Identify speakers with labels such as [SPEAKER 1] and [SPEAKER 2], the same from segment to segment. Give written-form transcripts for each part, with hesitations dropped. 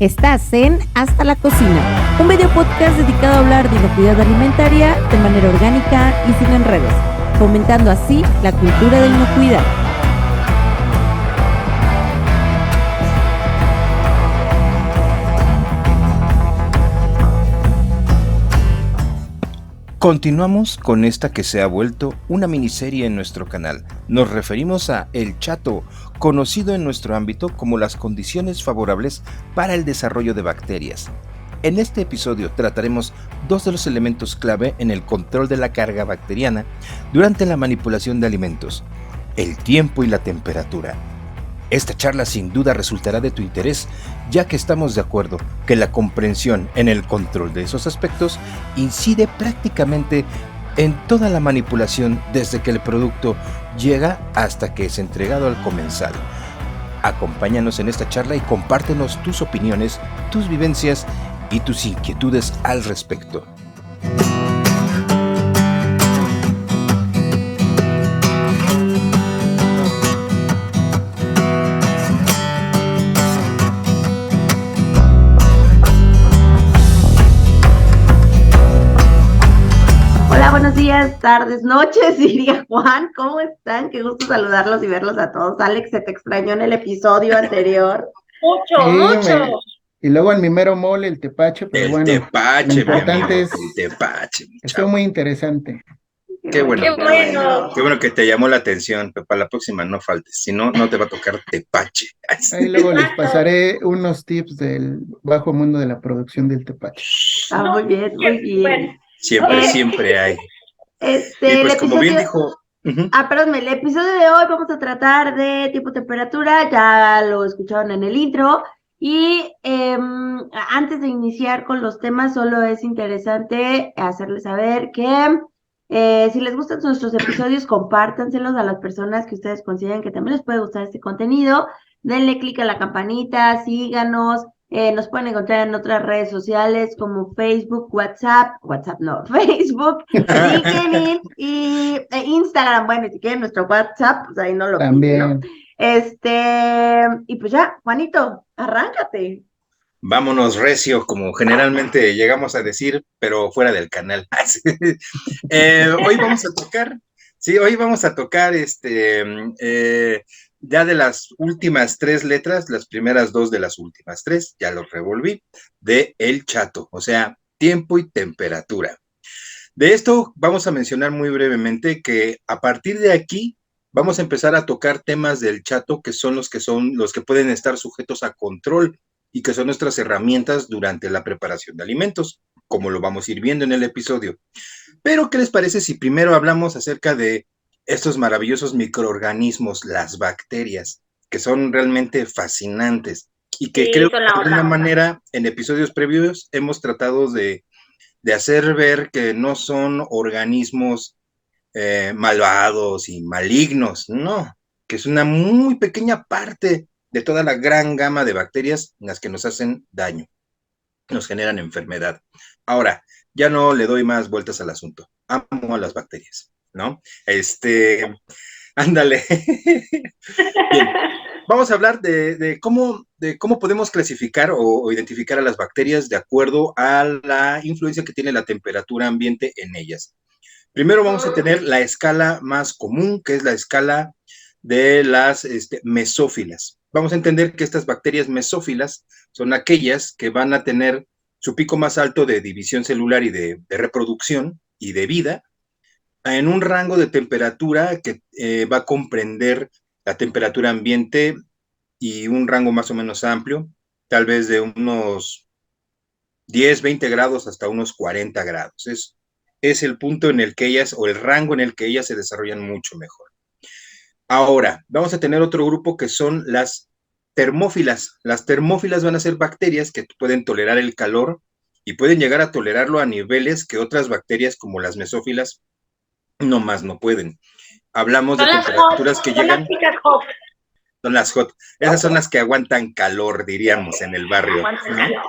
[SPEAKER 1] Estás en Hasta la Cocina, un video podcast dedicado a hablar de inocuidad alimentaria de manera orgánica y sin enredos, fomentando así la cultura de inocuidad.
[SPEAKER 2] Continuamos con esta que se ha vuelto una miniserie en nuestro canal. Nos referimos a El Chato, conocido en nuestro ámbito como las condiciones favorables para el desarrollo de bacterias. En este episodio trataremos dos de los elementos clave en el control de la carga bacteriana durante la manipulación de alimentos: el tiempo y la temperatura. Esta charla sin duda resultará de tu interés, ya que estamos de acuerdo que la comprensión en el control de esos aspectos incide prácticamente en toda la manipulación desde que el producto llega hasta que es entregado al comensal. Acompáñanos en esta charla y compártenos tus opiniones, tus vivencias y tus inquietudes al respecto.
[SPEAKER 1] Buenos días, tardes, noches, diría Juan. ¿Cómo están? Qué gusto saludarlos y verlos a todos. Alex, se te extrañó en el episodio anterior.
[SPEAKER 3] Mucho. Y luego en mi mero mole, el tepache, pero
[SPEAKER 2] lo
[SPEAKER 3] importante es
[SPEAKER 2] el tepache.
[SPEAKER 3] estuvo muy interesante.
[SPEAKER 2] Qué bueno que te llamó la atención, pero para la próxima no faltes, si no, no te va a tocar tepache.
[SPEAKER 3] Ahí luego les pasaré unos tips del bajo mundo de la producción del tepache.
[SPEAKER 1] Muy bien, muy bien.
[SPEAKER 2] Siempre hay.
[SPEAKER 1] Y pues
[SPEAKER 2] como bien dijo...
[SPEAKER 1] perdón, el episodio de hoy vamos a tratar de tiempo temperatura, ya lo escucharon en el intro, y antes de iniciar con los temas, solo es interesante hacerles saber que si les gustan nuestros episodios, compártanselos a las personas que ustedes consideren que también les puede gustar este contenido, denle clic a la campanita, síganos. Nos pueden encontrar en otras redes sociales como Facebook, Facebook, LinkedIn y Instagram. Bueno, y si quieren nuestro WhatsApp, pues ahí no lo
[SPEAKER 3] también
[SPEAKER 1] piden, ¿no? Y pues ya, Juanito, arráncate.
[SPEAKER 2] Vámonos recio, como generalmente llegamos a decir, pero fuera del canal. Hoy vamos a tocar ya de las últimas 3 letras, las primeras 2 de las últimas 3, ya los revolví, de El Chato, o sea, tiempo y temperatura. De esto vamos a mencionar muy brevemente que a partir de aquí vamos a empezar a tocar temas del Chato que son los que pueden estar sujetos a control y que son nuestras herramientas durante la preparación de alimentos, como lo vamos a ir viendo en el episodio. Pero, ¿qué les parece si primero hablamos acerca de estos maravillosos microorganismos, las bacterias, que son realmente fascinantes y que creo que de alguna manera en episodios previos hemos tratado de hacer ver que no son organismos malvados y malignos, no, que es una muy pequeña parte de toda la gran gama de bacterias en las que nos hacen daño, nos generan enfermedad. Ahora, ya no le doy más vueltas al asunto. Amo a las bacterias, ¿no? Ándale. Bien. Vamos a hablar de cómo podemos clasificar o identificar a las bacterias de acuerdo a la influencia que tiene la temperatura ambiente en ellas. Primero vamos a tener la escala más común, que es la escala de las mesófilas. Vamos a entender que estas bacterias mesófilas son aquellas que van a tener su pico más alto de división celular y de reproducción y de vida en un rango de temperatura que va a comprender la temperatura ambiente y un rango más o menos amplio, tal vez de unos 10, 20 grados hasta unos 40 grados. Es el punto en el que ellas, o el rango en el que ellas se desarrollan mucho mejor. Ahora, vamos a tener otro grupo que son las termófilas. Las termófilas van a ser bacterias que pueden tolerar el calor y pueden llegar a tolerarlo a niveles que otras bacterias como las mesófilas nomás no pueden. Hablamos de temperaturas que llegan... Son las hot. Esas son las que aguantan calor, diríamos, en el barrio, ¿no?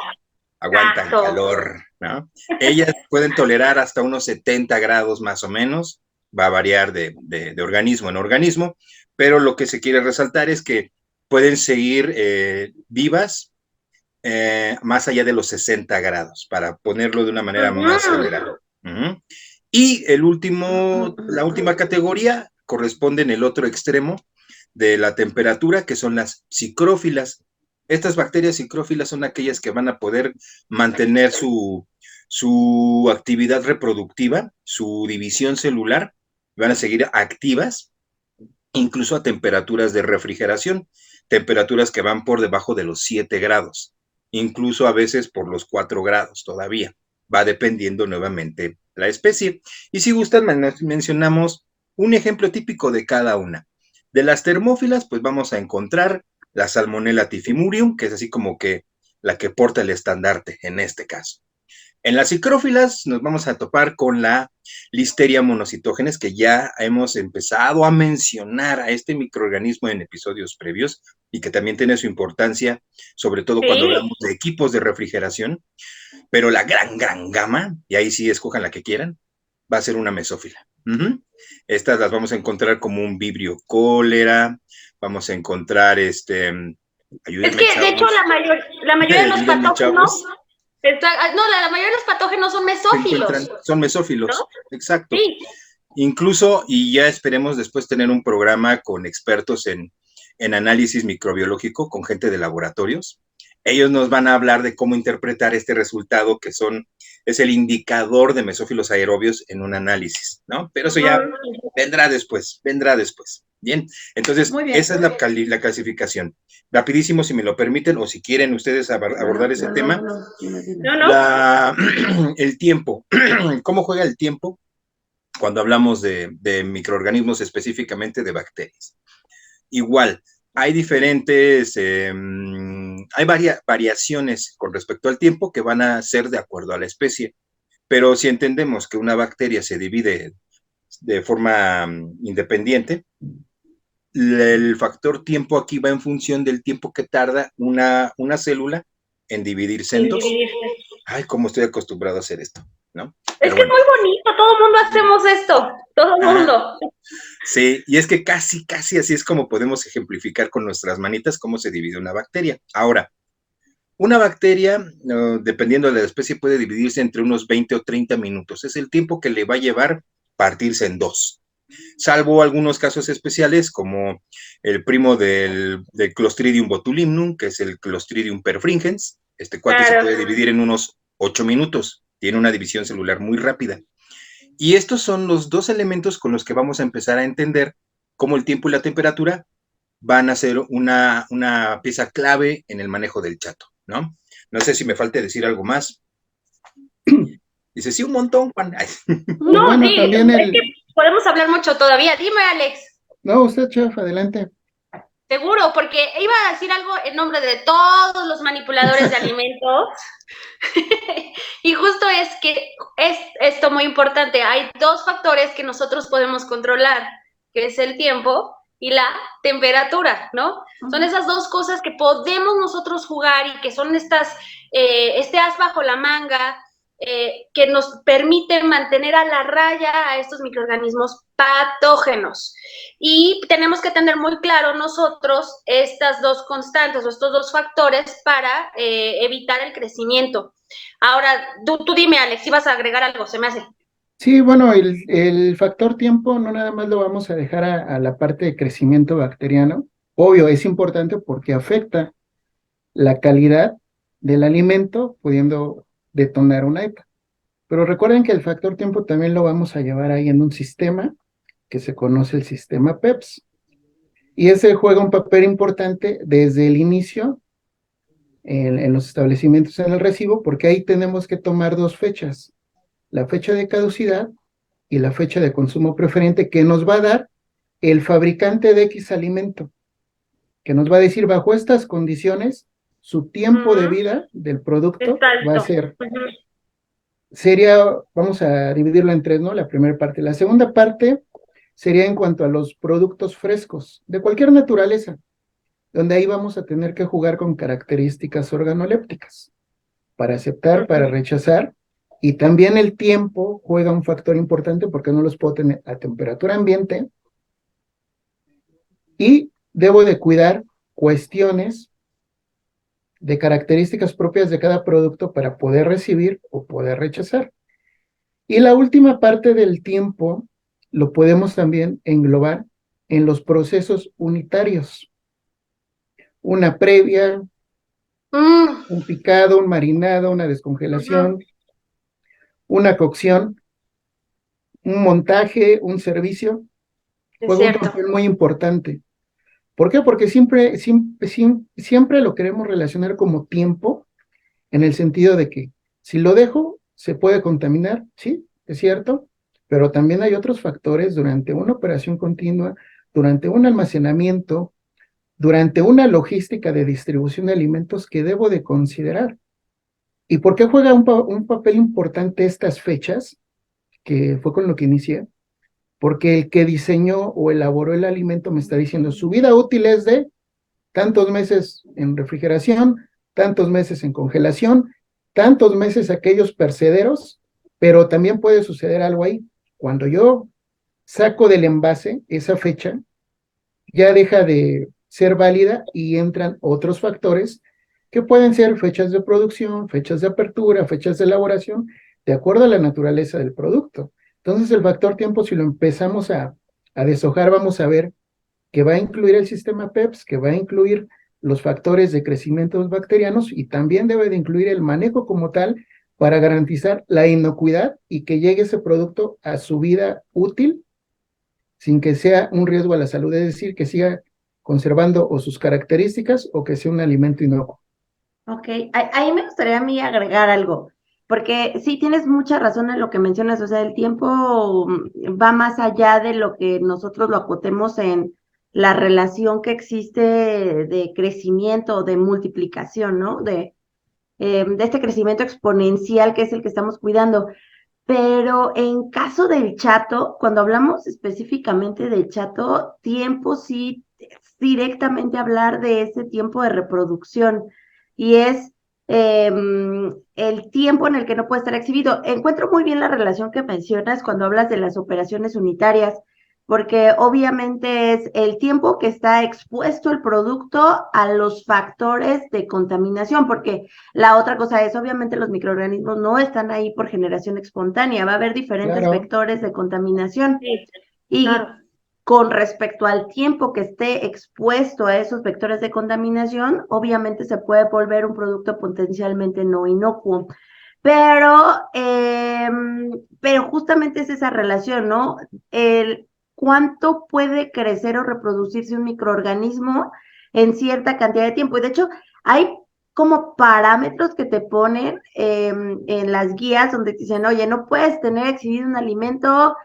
[SPEAKER 2] Aguantan calor, ¿no? Ellas pueden tolerar hasta unos 70 grados más o menos, va a variar de organismo en organismo, pero lo que se quiere resaltar es que pueden seguir vivas más allá de los 60 grados, para ponerlo de una manera más general. Y la última categoría corresponde en el otro extremo de la temperatura, que son las psicrófilas. Estas bacterias psicrófilas son aquellas que van a poder mantener su actividad reproductiva, su división celular, van a seguir activas, incluso a temperaturas de refrigeración, temperaturas que van por debajo de los 7 grados, incluso a veces por los 4 grados todavía. Va dependiendo nuevamente la especie. Y si gustan, mencionamos un ejemplo típico de cada una. De las termófilas, pues vamos a encontrar la Salmonella typhimurium, que es así como que la que porta el estandarte en este caso. En las psicrófilas nos vamos a topar con la Listeria monocytogenes, que ya hemos empezado a mencionar a este microorganismo en episodios previos y que también tiene su importancia, sobre todo cuando hablamos de equipos de refrigeración, pero la gran gama, y ahí sí escojan la que quieran, va a ser una mesófila. Estas las vamos a encontrar como un vibrio cólera, vamos a encontrar ayúdenme,
[SPEAKER 4] es que, chavos, de hecho, la mayoría de los patógenos... la mayoría de los patógenos son mesófilos.
[SPEAKER 2] Son mesófilos, ¿no? Exacto. Sí. Incluso, y ya esperemos después tener un programa con expertos en análisis microbiológico, con gente de laboratorios. Ellos nos van a hablar de cómo interpretar este resultado, que es el indicador de mesófilos aerobios en un análisis, ¿no? Pero eso ya vendrá después. Bien, entonces esa es la clasificación. Rapidísimo, si me lo permiten, o si quieren ustedes abordar ese tema. El tiempo. ¿Cómo juega el tiempo cuando hablamos de microorganismos, específicamente de bacterias? Igual, hay diferentes, hay variaciones con respecto al tiempo que van a ser de acuerdo a la especie. Pero si entendemos que una bacteria se divide de forma independiente, el factor tiempo aquí va en función del tiempo que tarda una célula en dividirse en dos. Ay, cómo estoy acostumbrado a hacer esto, ¿no?
[SPEAKER 4] Es que es muy bonito, todo el mundo hacemos esto, todo el mundo.
[SPEAKER 2] Sí, y es que casi así es como podemos ejemplificar con nuestras manitas cómo se divide una bacteria. Ahora, una bacteria, dependiendo de la especie, puede dividirse entre unos 20 o 30 minutos. Es el tiempo que le va a llevar partirse en dos. Salvo algunos casos especiales, como el primo del Clostridium botulinum, que es el Clostridium perfringens. Este cuate se puede dividir en unos 8 minutos. Tiene una división celular muy rápida. Y estos son los dos elementos con los que vamos a empezar a entender cómo el tiempo y la temperatura van a ser una pieza clave en el manejo del chato, ¿no? No sé si me falta decir algo más. Dice, sí, un montón, Juan.
[SPEAKER 4] No, bueno, sí, es que podemos hablar mucho todavía. Dime, Alex.
[SPEAKER 3] No, usted, chef, adelante.
[SPEAKER 4] Seguro, porque iba a decir algo en nombre de todos los manipuladores de alimentos. Y justo es que es esto muy importante. Hay dos factores que nosotros podemos controlar, que es el tiempo y la temperatura, ¿no? Son esas dos cosas que podemos nosotros jugar y que son este as bajo la manga, que nos permiten mantener a la raya a estos microorganismos patógenos. Y tenemos que tener muy claro nosotros estas dos constantes o estos dos factores para evitar el crecimiento. Ahora, tú dime, Alex, ibas a agregar algo, se me hace.
[SPEAKER 3] Sí, bueno, el factor tiempo no nada más lo vamos a dejar a la parte de crecimiento bacteriano. Obvio, es importante porque afecta la calidad del alimento, pudiendo detonar una EPA. Pero recuerden que el factor tiempo también lo vamos a llevar ahí en un sistema que se conoce el sistema PEPS. Y ese juega un papel importante desde el inicio en los establecimientos en el recibo, porque ahí tenemos que tomar dos fechas, la fecha de caducidad y la fecha de consumo preferente, que nos va a dar el fabricante de X alimento, que nos va a decir bajo estas condiciones, su tiempo de vida del producto va a ser, vamos a dividirlo en tres, ¿no? La primera parte. La segunda parte sería en cuanto a los productos frescos, de cualquier naturaleza, donde ahí vamos a tener que jugar con características organolépticas, para aceptar, para rechazar, y también el tiempo juega un factor importante porque no los puedo tener a temperatura ambiente, y debo de cuidar cuestiones de características propias de cada producto para poder recibir o poder rechazar. Y la última parte del tiempo lo podemos también englobar en los procesos unitarios. Una previa, un picado, un marinado, una descongelación, una cocción, un montaje, un servicio, juega un papel muy importante. ¿Por qué? Porque siempre lo queremos relacionar como tiempo, en el sentido de que si lo dejo, se puede contaminar, sí, es cierto, pero también hay otros factores durante una operación continua, durante un almacenamiento, durante una logística de distribución de alimentos que debo de considerar. ¿Y por qué juega un papel importante estas fechas, que fue con lo que inicié? Porque el que diseñó o elaboró el alimento me está diciendo su vida útil es de tantos meses en refrigeración, tantos meses en congelación, tantos meses aquellos percederos, pero también puede suceder algo ahí. Cuando yo saco del envase esa fecha, ya deja de ser válida y entran otros factores que pueden ser fechas de producción, fechas de apertura, fechas de elaboración, de acuerdo a la naturaleza del producto. Entonces el factor tiempo, si lo empezamos a deshojar, vamos a ver que va a incluir el sistema PEPS, que va a incluir los factores de crecimiento bacterianos y también debe de incluir el manejo como tal para garantizar la inocuidad y que llegue ese producto a su vida útil sin que sea un riesgo a la salud, es decir, que siga conservando o sus características o que sea un alimento inocuo.
[SPEAKER 1] Ok, ahí me gustaría a mí agregar algo, porque sí tienes mucha razón en lo que mencionas, o sea, el tiempo va más allá de lo que nosotros lo acotemos en la relación que existe de crecimiento, de multiplicación, ¿no? De este crecimiento exponencial que es el que estamos cuidando. Pero en caso del chato, cuando hablamos específicamente del chato, tiempo sí es directamente hablar de ese tiempo de reproducción y es el tiempo en el que no puede estar exhibido. Encuentro muy bien la relación que mencionas cuando hablas de las operaciones unitarias, porque obviamente es el tiempo que está expuesto el producto a los factores de contaminación, porque la otra cosa es, obviamente los microorganismos no están ahí por generación espontánea, va a haber diferentes vectores de contaminación.
[SPEAKER 4] Sí,
[SPEAKER 1] y
[SPEAKER 4] claro.
[SPEAKER 1] con respecto al tiempo que esté expuesto a esos vectores de contaminación, obviamente se puede volver un producto potencialmente no inocuo. Pero justamente es esa relación, ¿no? El cuánto puede crecer o reproducirse un microorganismo en cierta cantidad de tiempo. Y de hecho, hay como parámetros que te ponen en las guías donde te dicen, oye, no puedes tener exhibido un alimento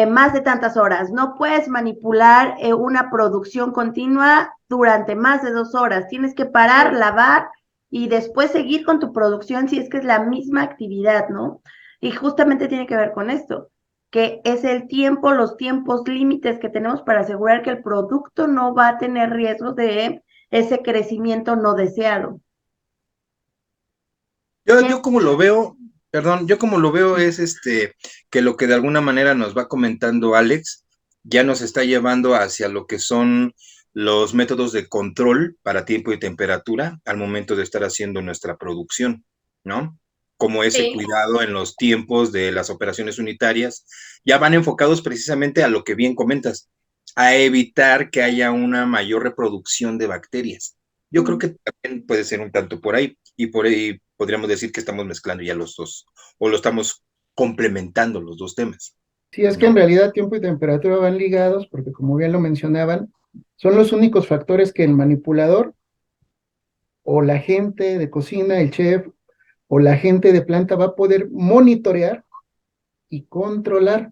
[SPEAKER 1] más de tantas horas, no puedes manipular una producción continua durante más de 2 horas, tienes que parar, lavar y después seguir con tu producción si es que es la misma actividad, ¿no? Y justamente tiene que ver con esto, que es el tiempo, los tiempos límites que tenemos para asegurar que el producto no va a tener riesgos de ese crecimiento no deseado.
[SPEAKER 2] Yo como lo veo, perdón, yo como lo veo es que lo que de alguna manera nos va comentando Alex ya nos está llevando hacia lo que son los métodos de control para tiempo y temperatura al momento de estar haciendo nuestra producción, ¿no? Como ese cuidado en los tiempos de las operaciones unitarias, ya van enfocados precisamente a lo que bien comentas, a evitar que haya una mayor reproducción de bacterias. Yo creo que también puede ser un tanto por ahí, y por ahí podríamos decir que estamos mezclando ya los dos, o lo estamos complementando los dos temas.
[SPEAKER 3] Sí, es que en realidad tiempo y temperatura van ligados, porque como bien lo mencionaban, son los únicos factores que el manipulador o la gente de cocina, el chef o la gente de planta va a poder monitorear y controlar.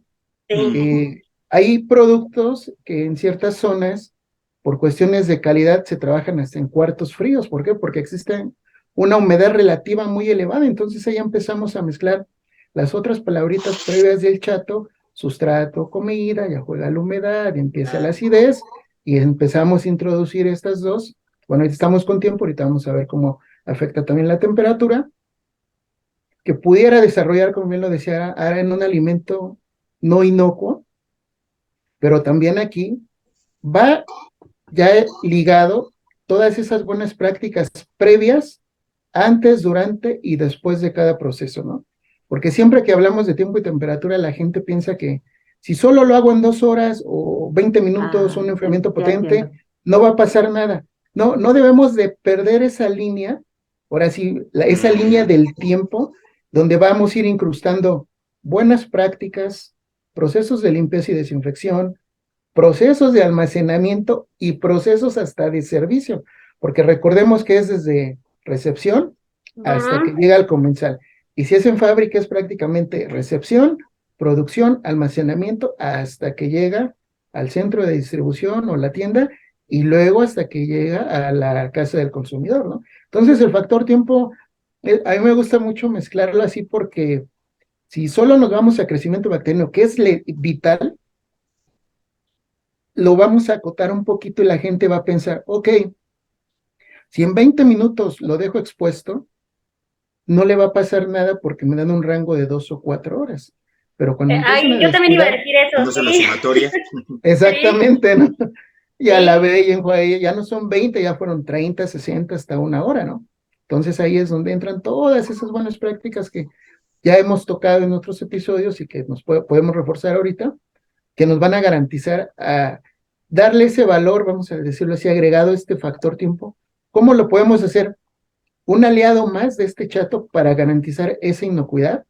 [SPEAKER 3] Hay productos que en ciertas zonas, por cuestiones de calidad, se trabajan hasta en cuartos fríos. ¿Por qué? Porque existe una humedad relativa muy elevada. Entonces ahí empezamos a mezclar las otras palabritas previas del chato, sustrato, comida, ya juega la humedad, empieza la acidez, y empezamos a introducir estas dos. Bueno, ahorita estamos con tiempo, ahorita vamos a ver cómo afecta también la temperatura, que pudiera desarrollar, como bien lo decía, ahora en un alimento no inocuo, pero también aquí va ya ligado todas esas buenas prácticas previas antes, durante y después de cada proceso, ¿no? Porque siempre que hablamos de tiempo y temperatura, la gente piensa que si solo lo hago en 2 horas o 20 minutos, un enfriamiento
[SPEAKER 1] ya
[SPEAKER 3] potente,
[SPEAKER 1] entiendo.
[SPEAKER 3] no va a pasar nada. No, no debemos de perder esa línea, ahora sí, esa línea del tiempo donde vamos a ir incrustando buenas prácticas, procesos de limpieza y desinfección, procesos de almacenamiento y procesos hasta de servicio, porque recordemos que es desde recepción hasta que llega al comensal. Y si es en fábrica es prácticamente recepción, producción, almacenamiento, hasta que llega al centro de distribución o la tienda y luego hasta que llega a la casa del consumidor, ¿no? Entonces el factor tiempo, a mí me gusta mucho mezclarlo así porque si solo nos vamos a crecimiento bacteriano, que es vital, lo vamos a acotar un poquito y la gente va a pensar, ok, si en 20 minutos lo dejo expuesto, no le va a pasar nada porque me dan un rango de 2 o 4 horas. Pero cuando empiezan a
[SPEAKER 4] Yo también iba a
[SPEAKER 3] descuidar,
[SPEAKER 4] decir eso,
[SPEAKER 2] No sé la
[SPEAKER 4] sí.
[SPEAKER 2] sumatoria.
[SPEAKER 3] exactamente, ¿no? Ya
[SPEAKER 4] Sí.
[SPEAKER 3] la ve y enjuague, ya no son 20, ya fueron 30, 60, hasta 1 hora, ¿no? Entonces ahí es donde entran todas esas buenas prácticas que ya hemos tocado en otros episodios y que nos podemos reforzar ahorita, que nos van a garantizar a darle ese valor, vamos a decirlo así, agregado este factor tiempo. ¿Cómo lo podemos hacer? Un aliado más de este chato para garantizar esa inocuidad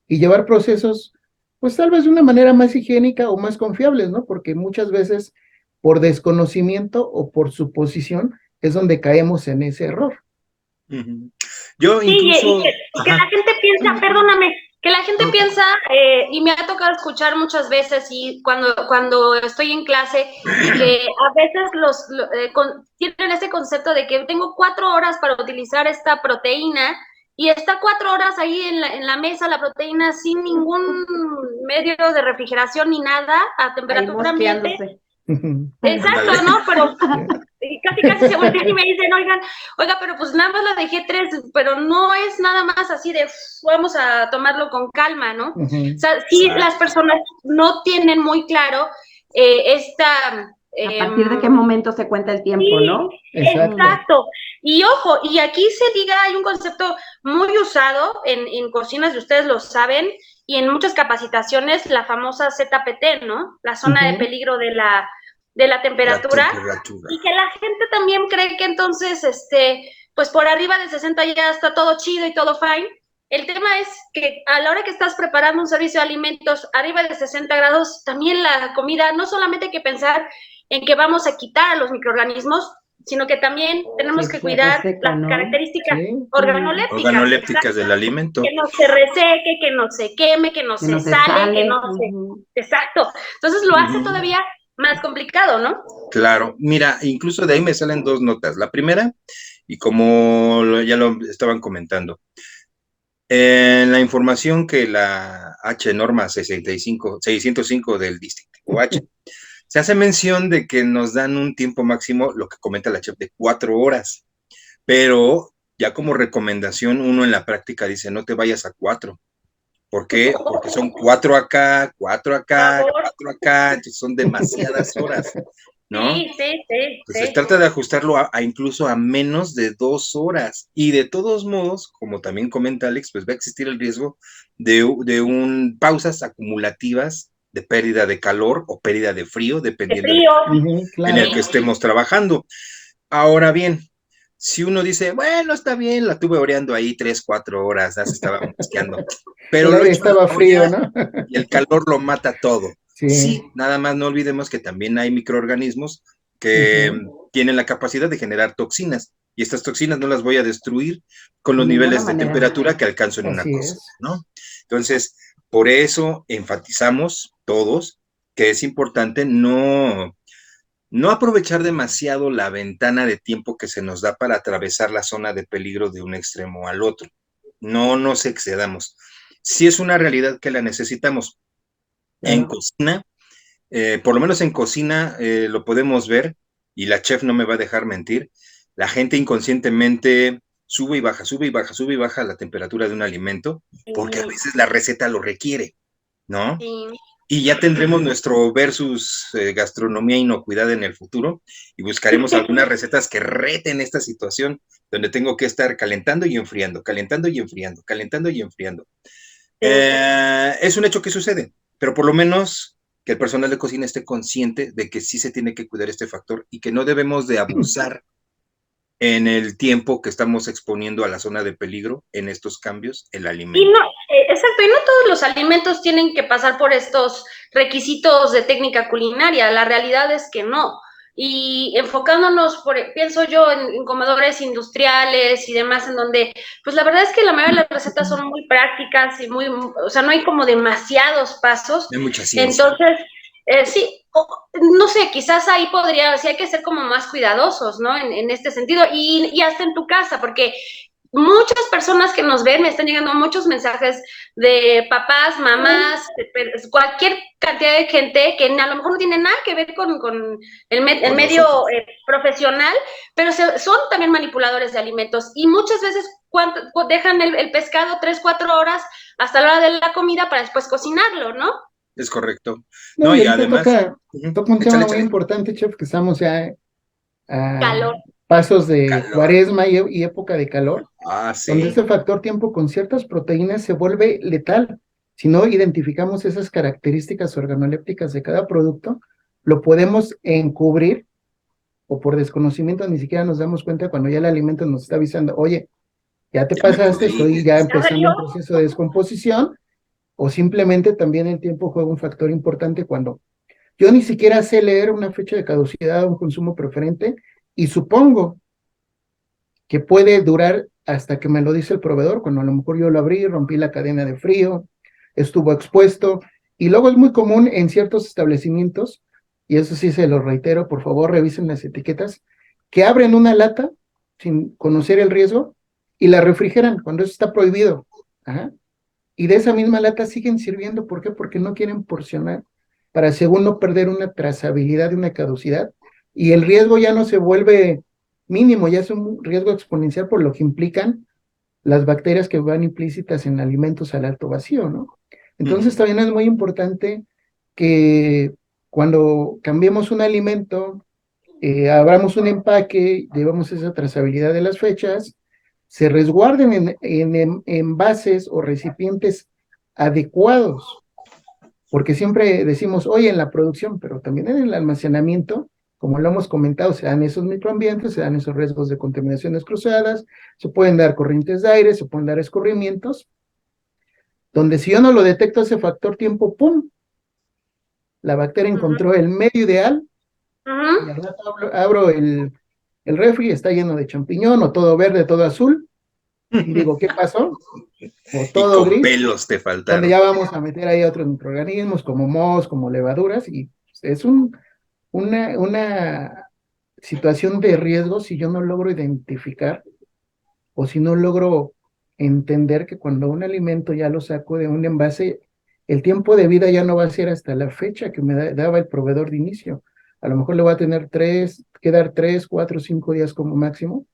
[SPEAKER 3] y llevar procesos, pues tal vez de una manera más higiénica o más confiables, ¿no? Porque muchas veces por desconocimiento o por suposición es donde caemos en ese error.
[SPEAKER 2] Ujú. Yo
[SPEAKER 4] Sí,
[SPEAKER 2] incluso,
[SPEAKER 4] y que la gente piensa, perdóname, que la gente
[SPEAKER 2] no,
[SPEAKER 4] piensa, y me ha tocado escuchar muchas veces y cuando estoy en clase, que a veces tienen ese concepto de que tengo 4 horas para utilizar esta proteína y está 4 horas ahí en la mesa la proteína sin ningún medio de refrigeración ni nada a
[SPEAKER 1] Ahí
[SPEAKER 4] temperatura ambiente.
[SPEAKER 1] mosqueándose.
[SPEAKER 4] Exacto,
[SPEAKER 2] ándale.
[SPEAKER 4] ¿no? Pero casi se voltean y me dicen, oiga, pero pues nada más la dejé 3, pero no es nada más así de vamos a tomarlo con calma, ¿no? O sea, sí,
[SPEAKER 2] Exacto.
[SPEAKER 4] las personas no tienen muy claro esta...
[SPEAKER 1] ¿A partir de qué momento se cuenta el tiempo,
[SPEAKER 4] sí,
[SPEAKER 1] no?
[SPEAKER 4] exacto. Y ojo, y aquí se diga, hay un concepto muy usado en cocinas, y ustedes lo saben, y en muchas capacitaciones, la famosa ZPT, ¿no? La zona de peligro de la temperatura, y que la gente también cree que entonces, pues por arriba de 60 ya está todo chido y todo fine. El tema es que a la hora que estás preparando un servicio de alimentos arriba de 60 grados, también la comida, no solamente hay que pensar en que vamos a quitar a los microorganismos, sino que también tenemos que cuidar
[SPEAKER 1] reseca,
[SPEAKER 4] las
[SPEAKER 1] ¿no?
[SPEAKER 4] características
[SPEAKER 3] Sí.
[SPEAKER 4] organolépticas.
[SPEAKER 2] Organolépticas del alimento.
[SPEAKER 4] Que no se reseque, que no se queme, que no se sale, que no se... Exacto. Entonces lo hace todavía más complicado, ¿no?
[SPEAKER 2] Claro, mira, incluso de ahí me salen dos notas. La primera, y como ya lo estaban comentando, en la información que la H norma 605 del distintivo H, se hace mención de que nos dan un tiempo máximo, lo que comenta la chef, de 4 horas, pero ya como recomendación uno en la práctica dice, no te vayas a 4. ¿Por qué? Porque son 4 acá, 4 acá, 4 acá, entonces son demasiadas horas, ¿no?
[SPEAKER 4] Sí.
[SPEAKER 2] Entonces trata de ajustarlo incluso a menos de 2 horas. Y de todos modos, como también comenta Alex, pues va a existir el riesgo de pausas acumulativas de pérdida de calor o pérdida de frío, dependiendo en el que estemos trabajando. Ahora bien, si uno dice, bueno, está bien, la tuve oreando ahí 3, 4 horas, ya se estaba mosqueando, pero
[SPEAKER 3] el aire estaba frío, ¿no?
[SPEAKER 2] Y el calor lo mata todo.
[SPEAKER 3] Sí.
[SPEAKER 2] Sí, nada más no olvidemos que también hay microorganismos que tienen la capacidad de generar toxinas, y estas toxinas no las voy a destruir con los niveles de temperatura que alcanzo en una cocina, ¿no? Entonces, por eso enfatizamos todos que es importante no aprovechar demasiado la ventana de tiempo que se nos da para atravesar la zona de peligro de un extremo al otro. No nos excedamos. Sí es una realidad que la necesitamos. En cocina, por lo menos en cocina lo podemos ver, y la chef no me va a dejar mentir, la gente inconscientemente sube y baja, sube y baja, sube y baja la temperatura de un alimento, porque a veces la receta lo requiere, ¿no?
[SPEAKER 4] Sí.
[SPEAKER 2] Y ya tendremos nuestro versus gastronomía e inocuidad en el futuro y buscaremos algunas recetas que reten esta situación donde tengo que estar calentando y enfriando, calentando y enfriando, calentando y enfriando. Es un hecho que sucede, pero por lo menos que el personal de cocina esté consciente de que sí se tiene que cuidar este factor y que no debemos de abusar en el tiempo que estamos exponiendo a la zona de peligro en estos cambios el alimento.
[SPEAKER 4] Y no, exacto, y no todos los alimentos tienen que pasar por estos requisitos de técnica culinaria, la realidad es que no. Y enfocándonos, pienso yo, en comedores industriales y demás, en donde, pues la verdad es que la mayoría de las recetas son muy prácticas y muy, o sea, no hay como demasiados pasos.
[SPEAKER 2] Hay mucha ciencia.
[SPEAKER 4] Entonces, sí, no sé, quizás ahí sí hay que ser como más cuidadosos, ¿no? En este sentido, y hasta en tu casa, porque muchas personas que nos ven, me están llegando muchos mensajes de papás, mamás, cualquier cantidad de gente que a lo mejor no tiene nada que ver con el medio profesional, pero son también manipuladores de alimentos y muchas veces dejan el pescado 3-4 horas hasta la hora de la comida para después cocinarlo, ¿no?
[SPEAKER 2] Es correcto.
[SPEAKER 3] No,
[SPEAKER 2] y
[SPEAKER 3] y
[SPEAKER 2] además
[SPEAKER 3] toca un tema muy importante, chef, que estamos ya a
[SPEAKER 4] Calor.
[SPEAKER 3] pasos de cuaresma y época de calor,
[SPEAKER 2] sí.
[SPEAKER 3] donde este factor tiempo con ciertas proteínas se vuelve letal. Si no identificamos esas características organolépticas de cada producto, lo podemos encubrir o por desconocimiento ni siquiera nos damos cuenta cuando ya el alimento nos está avisando, oye, ya te pasaste, estoy ya empezando un proceso de descomposición, o simplemente también el tiempo juega un factor importante cuando yo ni siquiera sé leer una fecha de caducidad o un consumo preferente y supongo que puede durar hasta que me lo dice el proveedor, cuando a lo mejor yo lo abrí, rompí la cadena de frío, estuvo expuesto, y luego es muy común en ciertos establecimientos, y eso sí se lo reitero, por favor revisen las etiquetas, que abren una lata sin conocer el riesgo y la refrigeran cuando eso está prohibido. Ajá. Y de esa misma lata siguen sirviendo. ¿Por qué? Porque no quieren porcionar para según no perder una trazabilidad de una caducidad. Y el riesgo ya no se vuelve mínimo, ya es un riesgo exponencial por lo que implican las bacterias que van implícitas en alimentos al alto vacío, ¿no? Entonces también es muy importante que cuando cambiemos un alimento, abramos un empaque, llevamos esa trazabilidad de las fechas, se resguarden en envases o recipientes adecuados, porque siempre decimos, oye, en la producción, pero también en el almacenamiento, como lo hemos comentado, se dan esos microambientes, se dan esos riesgos de contaminaciones cruzadas, se pueden dar corrientes de aire, se pueden dar escurrimientos, donde si yo no lo detecto ese factor tiempo, ¡pum!, la bacteria encontró el medio ideal, y al rato abro el refri, está lleno de champiñón, o todo verde, todo azul, y digo, ¿qué pasó? O todo
[SPEAKER 2] y con
[SPEAKER 3] gris,
[SPEAKER 2] pelos te faltaron.
[SPEAKER 3] donde ya vamos a meter ahí otros microorganismos como mohos, como levaduras, y es una situación de riesgo si yo no logro identificar o si no logro entender que cuando un alimento ya lo saco de un envase, el tiempo de vida ya no va a ser hasta la fecha que me daba el proveedor de inicio. A lo mejor le va a tener que dar 3, 4, 5 días como máximo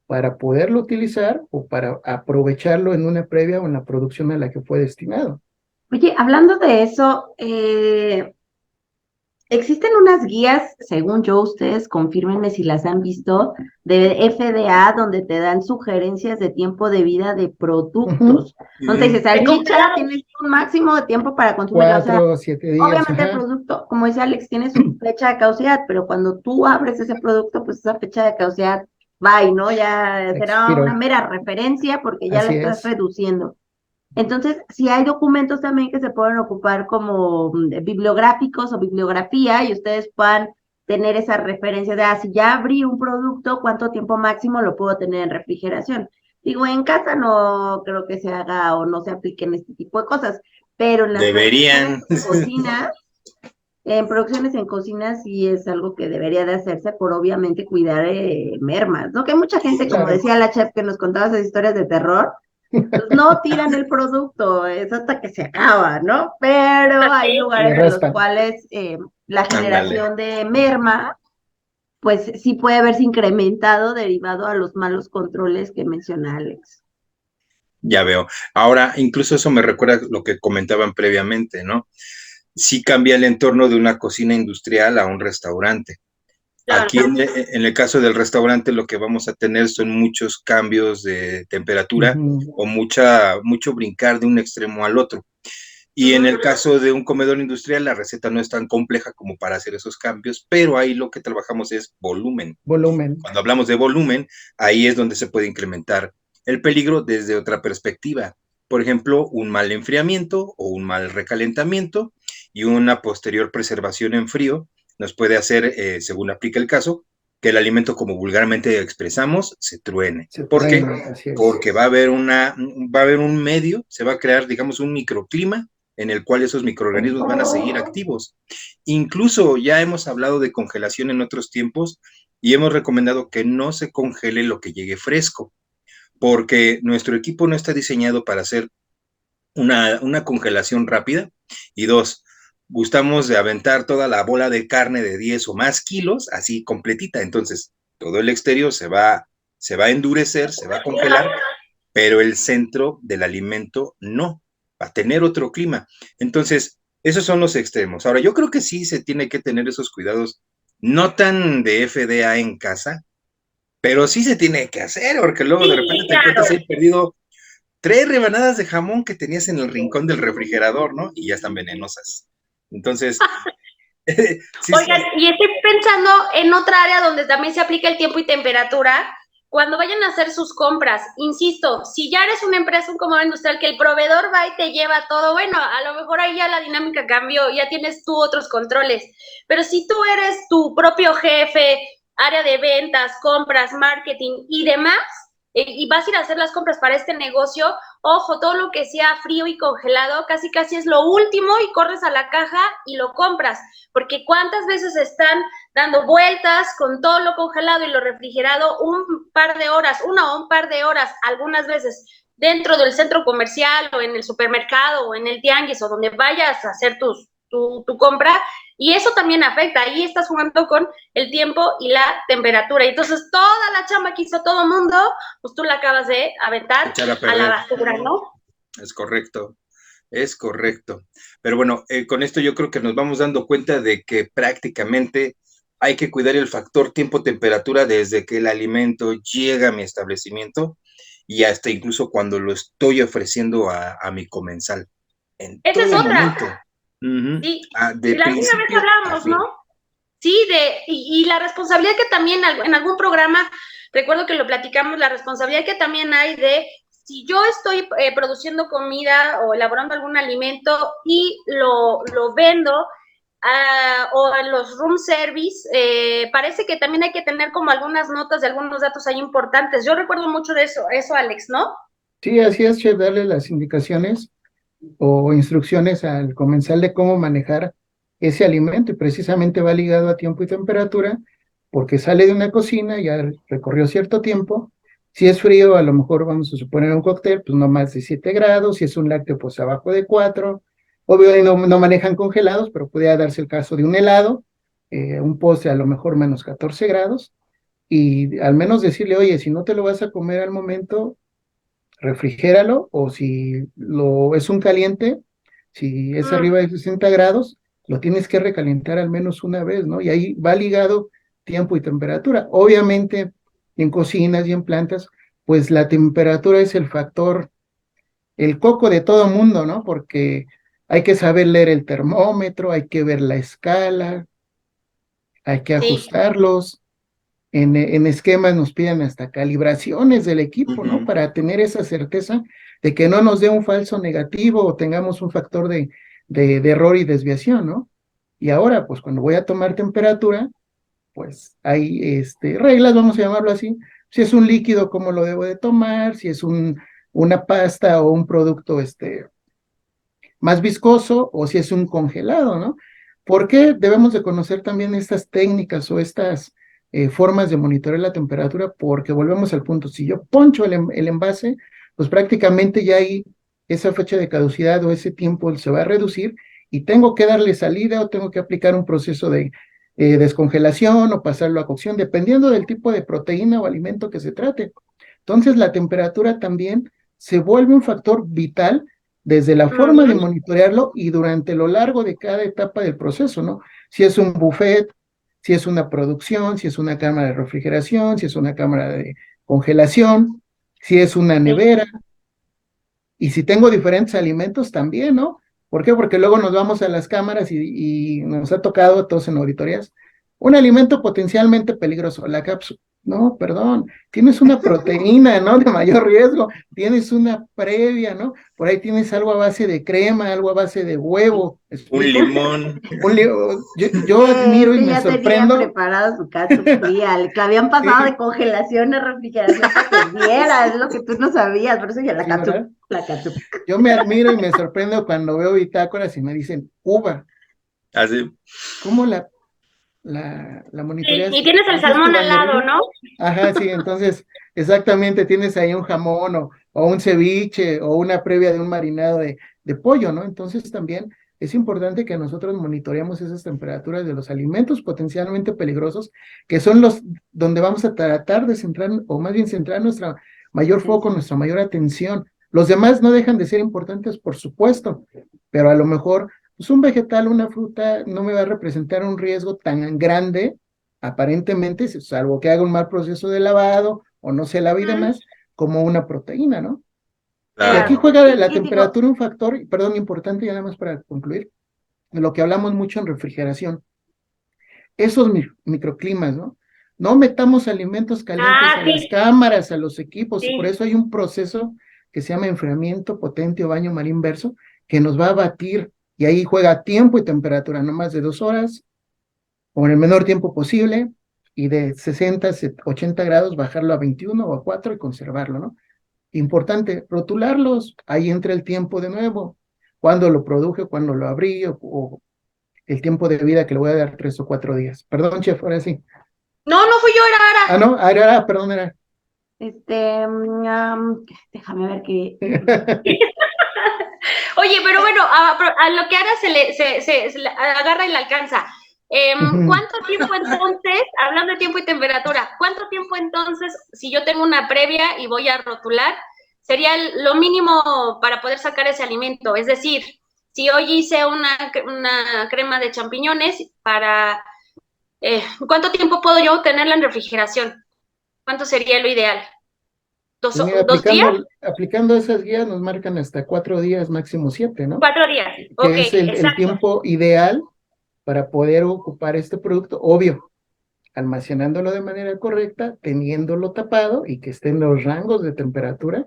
[SPEAKER 3] para poderlo utilizar o para aprovecharlo en una previa o en la producción a la que fue destinado.
[SPEAKER 1] Oye, hablando de eso, existen unas guías, según yo, ustedes confírmenme si las han visto, de FDA, donde te dan sugerencias de tiempo de vida de productos. Entonces dice, salchicha, tienes un máximo de tiempo para consumirla.
[SPEAKER 3] 4 o 7 días.
[SPEAKER 1] Obviamente el producto, como dice Alex, tiene su fecha de caducidad, pero cuando tú abres ese producto, pues esa fecha de caducidad va y no, ya será una mera referencia porque ya la estás reduciendo. Entonces, si hay documentos también que se pueden ocupar como bibliográficos o bibliografía y ustedes puedan tener esa referencia de, si ya abrí un producto, ¿cuánto tiempo máximo lo puedo tener en refrigeración? Digo, en casa no creo que se haga o no se apliquen este tipo de cosas, pero en las
[SPEAKER 2] deberían.
[SPEAKER 1] En producciones en cocina sí es algo que debería de hacerse por obviamente cuidar mermas, ¿no? Que hay mucha gente, como decía la chef que nos contaba esas historias de terror, pues no tiran el producto, es hasta que se acaba, ¿no? Pero hay lugares en los cuales la generación de merma, pues sí puede verse incrementado derivado a los malos controles que menciona Alex.
[SPEAKER 2] Ya veo. Ahora, incluso eso me recuerda lo que comentaban previamente, ¿no? sí cambia el entorno de una cocina industrial a un restaurante.
[SPEAKER 4] Claro.
[SPEAKER 2] Aquí en el caso del restaurante lo que vamos a tener son muchos cambios de temperatura o mucho brincar de un extremo al otro. Y en el caso de un comedor industrial, la receta no es tan compleja como para hacer esos cambios, pero ahí lo que trabajamos es volumen.
[SPEAKER 3] Volumen.
[SPEAKER 2] Cuando hablamos de volumen, ahí es donde se puede incrementar el peligro desde otra perspectiva. Por ejemplo, un mal enfriamiento o un mal recalentamiento y una posterior preservación en frío nos puede hacer, según aplica el caso, que el alimento, como vulgarmente expresamos, se truene. ¿Por qué? Porque va a haber un medio, se va a crear, digamos, un microclima en el cual esos microorganismos van a seguir activos. Incluso ya hemos hablado de congelación en otros tiempos y hemos recomendado que no se congele lo que llegue fresco, porque nuestro equipo no está diseñado para hacer una congelación rápida. Y dos, gustamos de aventar toda la bola de carne de 10 o más kilos, así completita. Entonces, todo el exterior se va a endurecer, se va a congelar, pero el centro del alimento no, va a tener otro clima. Entonces, esos son los extremos. Ahora, yo creo que sí se tiene que tener esos cuidados, no tan de FDA en casa, pero sí se tiene que hacer, porque luego de repente te encuentras ahí perdido 3 rebanadas de jamón que tenías en el rincón del refrigerador, ¿no? Y ya están venenosas. Entonces,
[SPEAKER 4] sí, oigan, y estoy pensando en otra área donde también se aplica el tiempo y temperatura. Cuando vayan a hacer sus compras, insisto, si ya eres una empresa, un comedor industrial, que el proveedor va y te lleva todo, bueno, a lo mejor ahí ya la dinámica cambió, ya tienes tú otros controles. Pero si tú eres tu propio jefe, área de ventas, compras, marketing y demás, y vas a ir a hacer las compras para este negocio, ojo, todo lo que sea frío y congelado, casi es lo último y corres a la caja y lo compras, porque cuántas veces están dando vueltas con todo lo congelado y lo refrigerado un par de horas, una o un par de horas, algunas veces dentro del centro comercial o en el supermercado o en el tianguis o donde vayas a hacer tu compra, y eso también afecta, ahí estás jugando con el tiempo y la temperatura, y entonces toda la chamba que hizo todo el mundo, pues tú la acabas de aventar a la basura, ¿no?
[SPEAKER 2] Es correcto, pero bueno, con esto yo creo que nos vamos dando cuenta de que prácticamente hay que cuidar el factor tiempo-temperatura desde que el alimento llega a mi establecimiento y hasta incluso cuando lo estoy ofreciendo a mi comensal.
[SPEAKER 4] Esa es otra. Sí, la última vez hablábamos, ¿no? Sí, y la responsabilidad que también en algún programa, recuerdo que lo platicamos, la responsabilidad que también hay de, si yo estoy produciendo comida o elaborando algún alimento y lo vendo, o en los room service, parece que también hay que tener como algunas notas de algunos datos ahí importantes. Yo recuerdo mucho de eso, Alex, ¿no?
[SPEAKER 3] Sí, así es, Chef, darle las indicaciones o instrucciones al comensal de cómo manejar ese alimento, y precisamente va ligado a tiempo y temperatura, porque sale de una cocina, ya recorrió cierto tiempo. Si es frío, a lo mejor vamos a suponer un cóctel, pues no más de 7 grados, si es un lácteo, pues abajo de 4. Obvio, no manejan congelados, pero podría darse el caso de un helado, un postre a lo mejor menos 14 grados, y al menos decirle, oye, si no te lo vas a comer al momento, refrigéralo, o si es un caliente, si es arriba de 60 grados, lo tienes que recalentar al menos una vez, ¿no? Y ahí va ligado tiempo y temperatura. Obviamente, en cocinas y en plantas, pues la temperatura es el factor, el coco de todo mundo, ¿no? Porque hay que saber leer el termómetro, hay que ver la escala, hay que ajustarlos. En esquemas nos piden hasta calibraciones del equipo, ¿no? Para tener esa certeza de que no nos dé un falso negativo o tengamos un factor de error y desviación, ¿no? Y ahora, pues cuando voy a tomar temperatura, pues hay reglas, vamos a llamarlo así. Si es un líquido, ¿cómo lo debo de tomar? Si es una pasta o un producto más viscoso, o si es un congelado, ¿no? ¿Por qué debemos de conocer también estas técnicas o estas formas de monitorear la temperatura? Porque volvemos al punto, si yo poncho el envase, pues prácticamente ya hay esa fecha de caducidad o ese tiempo se va a reducir y tengo que darle salida o tengo que aplicar un proceso de descongelación o pasarlo a cocción, dependiendo del tipo de proteína o alimento que se trate. Entonces la temperatura también se vuelve un factor vital desde la forma de monitorearlo y durante lo largo de cada etapa del proceso, ¿no? Si es un buffet, si es una producción, si es una cámara de refrigeración, si es una cámara de congelación, si es una nevera, y si tengo diferentes alimentos también, ¿no? ¿Por qué? Porque luego nos vamos a las cámaras y nos ha tocado a todos en auditorías un alimento potencialmente peligroso, la cápsula. No, perdón, tienes una proteína, ¿no? De mayor riesgo, tienes una previa, ¿no? Por ahí tienes algo a base de crema, algo a base de huevo.
[SPEAKER 2] Un limón.
[SPEAKER 3] Yo admiro y me
[SPEAKER 1] ya
[SPEAKER 3] sorprendo.
[SPEAKER 1] tenía preparado su catsup fría, que habían pasado de congelación a refrigeración para que viera, es lo que tú no sabías, por eso ya la catsup.
[SPEAKER 3] Yo me admiro y me sorprendo cuando veo bitácoras y me dicen uva.
[SPEAKER 2] Así.
[SPEAKER 3] ¿Cómo la monitoreas?
[SPEAKER 4] Y tienes el salmón al lado, ¿no?
[SPEAKER 3] Ajá, sí, entonces, exactamente, tienes ahí un jamón o un ceviche o una previa de un marinado de pollo, ¿no? Entonces también es importante que nosotros monitoreemos esas temperaturas de los alimentos potencialmente peligrosos, que son los donde vamos a tratar de centrar, o más bien centrar nuestra mayor foco, nuestra mayor atención. Los demás no dejan de ser importantes, por supuesto, pero a lo mejor pues un vegetal, una fruta, no me va a representar un riesgo tan grande, aparentemente, salvo que haga un mal proceso de lavado o no se lave y demás, como una proteína, ¿no?
[SPEAKER 2] Claro.
[SPEAKER 3] Y aquí juega la temperatura un factor, perdón, importante, y nada más para concluir, de lo que hablamos mucho en refrigeración. Esos microclimas, ¿no? No metamos alimentos calientes a las cámaras, a los equipos, por eso hay un proceso que se llama enfriamiento potente o baño marín inverso, que nos va a batir. Y ahí juega tiempo y temperatura, no más de 2 horas, o en el menor tiempo posible, y de 60, 80 grados bajarlo a 21 o a 4 y conservarlo, ¿no? Importante, rotularlos, ahí entra el tiempo de nuevo, cuándo lo produje, cuándo lo abrí, o el tiempo de vida que le voy a dar 3 o 4 días. Perdón, chef, ahora sí.
[SPEAKER 4] No, no fui yo, era Ara.
[SPEAKER 3] Ah, no, Ara, perdón, era.
[SPEAKER 1] Déjame ver qué.
[SPEAKER 4] Oye, pero bueno, a lo que Ara se le agarra y le alcanza. ¿Cuánto tiempo entonces, hablando de tiempo y temperatura, cuánto tiempo entonces, si yo tengo una previa y voy a rotular, sería lo mínimo para poder sacar ese alimento? Es decir, si hoy hice una crema de champiñones, ¿cuánto tiempo puedo yo tenerla en refrigeración? ¿Cuánto sería lo ideal? ¿Dos días?
[SPEAKER 3] Aplicando esas guías nos marcan hasta 4 días, máximo 7, ¿no?
[SPEAKER 4] 4 días, ok,
[SPEAKER 3] que es el tiempo ideal para poder ocupar este producto, obvio, almacenándolo de manera correcta, teniéndolo tapado y que esté en los rangos de temperatura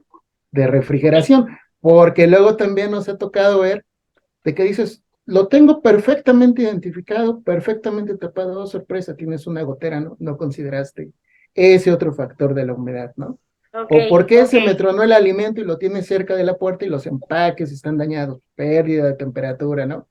[SPEAKER 3] de refrigeración, porque luego también nos ha tocado ver de que dices, lo tengo perfectamente identificado, perfectamente tapado, oh, sorpresa, tienes una gotera, ¿no? No consideraste ese otro factor de la humedad, ¿no? O por qué se me tronó el alimento y lo tienes cerca de la puerta y los empaques están dañados, pérdida de temperatura, ¿no?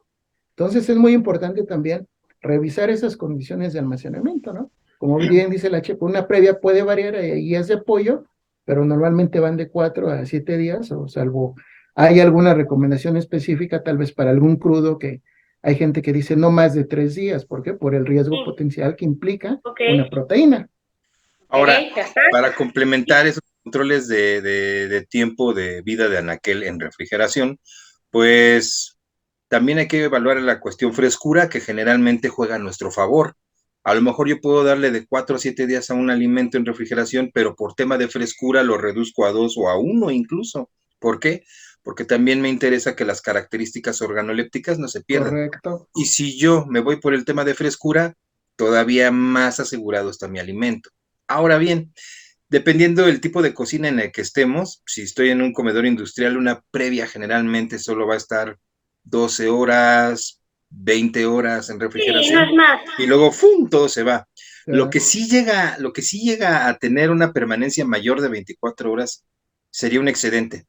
[SPEAKER 3] Entonces es muy importante también revisar esas condiciones de almacenamiento, ¿no? Como bien dice la chef, una previa puede variar, guías de apoyo, pero normalmente van de 4 a 7 días, o salvo hay alguna recomendación específica, tal vez para algún crudo, que hay gente que dice no más de 3 días, ¿por qué? Por el riesgo potencial que implica una proteína.
[SPEAKER 2] Ahora, para complementar esos controles de tiempo de vida de anaquel en refrigeración, pues también hay que evaluar la cuestión frescura, que generalmente juega a nuestro favor. A lo mejor yo puedo darle de 4 a 7 días a un alimento en refrigeración, pero por tema de frescura lo reduzco a 2 o a 1 incluso. ¿Por qué? Porque también me interesa que las características organolépticas no se pierdan.
[SPEAKER 3] Correcto.
[SPEAKER 2] Y si yo me voy por el tema de frescura, todavía más asegurado está mi alimento. Ahora bien, dependiendo del tipo de cocina en el que estemos, si estoy en un comedor industrial, una previa generalmente solo va a estar 12 horas, 20 horas en refrigeración.
[SPEAKER 4] Sí, no es más.
[SPEAKER 2] Y luego, ¡fum!, todo se va. Lo que sí llega a tener una permanencia mayor de 24 horas sería un excedente.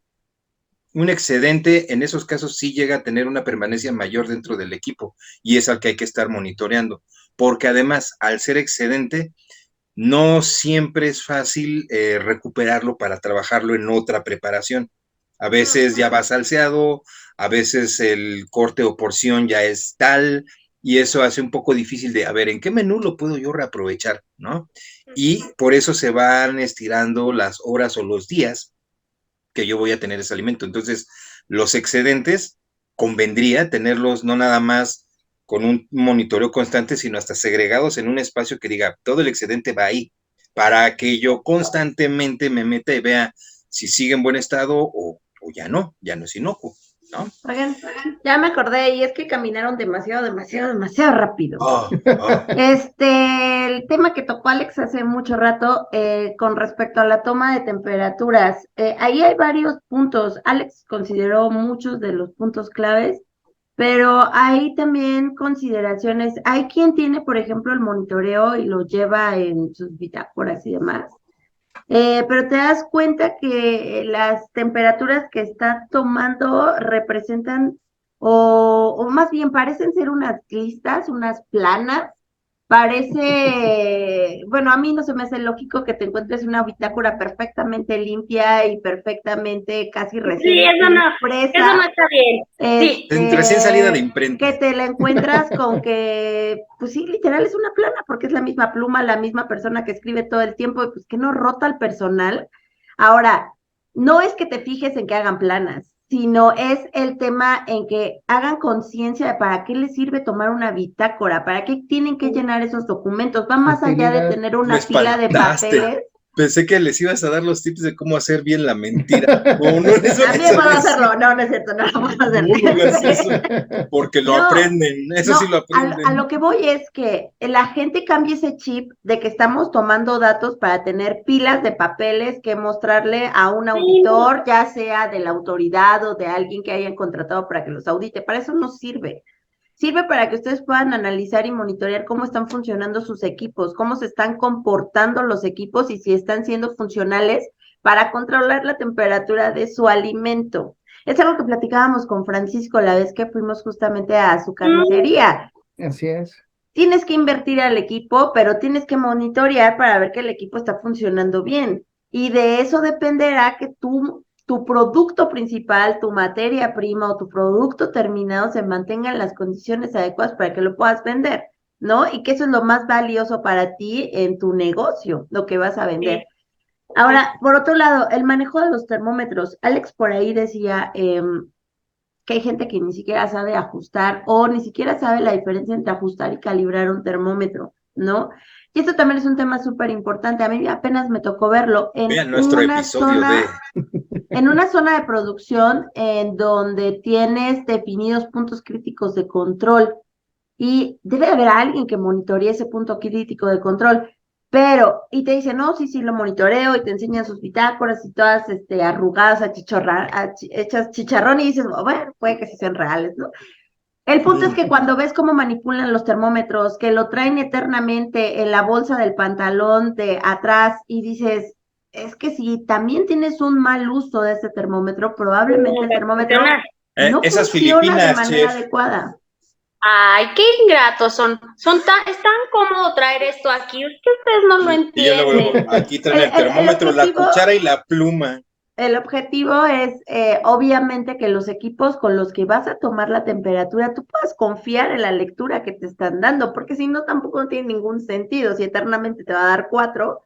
[SPEAKER 2] Un excedente, en esos casos, sí llega a tener una permanencia mayor dentro del equipo y es al que hay que estar monitoreando. Porque además, al ser excedente, no siempre es fácil recuperarlo para trabajarlo en otra preparación. A veces ya va salseado, a veces el corte o porción ya es tal, y eso hace un poco difícil de, a ver, ¿en qué menú lo puedo yo reaprovechar? ¿No? Y por eso se van estirando las horas o los días que yo voy a tener ese alimento. Entonces, los excedentes convendría tenerlos no nada más con un monitoreo constante, sino hasta segregados en un espacio que diga, todo el excedente va ahí, para que yo constantemente me meta y vea si sigue en buen estado o ya no es inocuo, ¿no?
[SPEAKER 1] Oigan, ya me acordé, y es que caminaron demasiado rápido. El tema que tocó Alex hace mucho rato con respecto a la toma de temperaturas, ahí hay varios puntos. Alex consideró muchos de los puntos claves, pero hay también consideraciones. Hay quien tiene, por ejemplo, el monitoreo y lo lleva en sus bitácoras y demás. Pero te das cuenta que las temperaturas que está tomando representan, o más bien parecen ser unas listas, unas planas. Parece, bueno, a mí no se me hace lógico que te encuentres una bitácora perfectamente limpia y perfectamente casi recién
[SPEAKER 4] Sí, eso no está bien. Sí.
[SPEAKER 2] Recién salida de imprenta.
[SPEAKER 1] Que te la encuentras con que, pues sí, literal es una plana, porque es la misma pluma, la misma persona que escribe todo el tiempo, y pues que no rota el personal. Ahora, no es que te fijes en que hagan planas, sino es el tema en que hagan conciencia de para qué les sirve tomar una bitácora, para qué tienen que llenar esos documentos. Va más allá de tener una pila de papeles.
[SPEAKER 2] Pensé que les ibas a dar los tips de cómo hacer bien la mentira.
[SPEAKER 1] También puedo hacerlo. No, no es cierto, no lo vamos a hacer.
[SPEAKER 2] Porque lo aprenden, eso sí lo aprenden.
[SPEAKER 1] A lo que voy es que la gente cambie ese chip de que estamos tomando datos para tener pilas de papeles que mostrarle a un auditor, ya sea de la autoridad o de alguien que hayan contratado para que los audite. Para eso no sirve. Sirve para que ustedes puedan analizar y monitorear cómo están funcionando sus equipos, cómo se están comportando los equipos y si están siendo funcionales para controlar la temperatura de su alimento. Es algo que platicábamos con Francisco la vez que fuimos justamente a su carnicería.
[SPEAKER 3] Así es.
[SPEAKER 1] Tienes que invertir al equipo, pero tienes que monitorear para ver que el equipo está funcionando bien. Y de eso dependerá que tu producto principal, tu materia prima o tu producto terminado se mantenga en las condiciones adecuadas para que lo puedas vender, ¿no? Y que eso es lo más valioso para ti en tu negocio, lo que vas a vender. Ahora, por otro lado, el manejo de los termómetros. Alex por ahí decía que hay gente que ni siquiera sabe ajustar o ni siquiera sabe la diferencia entre ajustar y calibrar un termómetro, ¿no? Y esto también es un tema súper importante. A mí apenas me tocó verlo en una zona de producción en donde tienes definidos puntos críticos de control y debe haber alguien que monitorea ese punto crítico de control. Pero, y te dice, no, sí, lo monitoreo, y te enseñan sus bitácoras y todas arrugadas, hechas chicharrón, y dices, bueno, puede que sí sean reales, ¿no? El punto es que cuando ves cómo manipulan los termómetros, que lo traen eternamente en la bolsa del pantalón de atrás, y dices, es que si también tienes un mal uso de ese termómetro, probablemente el termómetro no
[SPEAKER 2] esas
[SPEAKER 1] funciona
[SPEAKER 2] Filipinas,
[SPEAKER 1] de manera
[SPEAKER 2] chef.
[SPEAKER 1] adecuada.
[SPEAKER 4] Ay, qué ingratos son. Es tan cómodo traer esto aquí, es que ustedes no lo entienden.
[SPEAKER 2] Y luego aquí traen el termómetro, la cuchara y la pluma.
[SPEAKER 1] El objetivo es, obviamente, que los equipos con los que vas a tomar la temperatura, tú puedas confiar en la lectura que te están dando, porque si no, tampoco tiene ningún sentido, si eternamente te va a dar 4.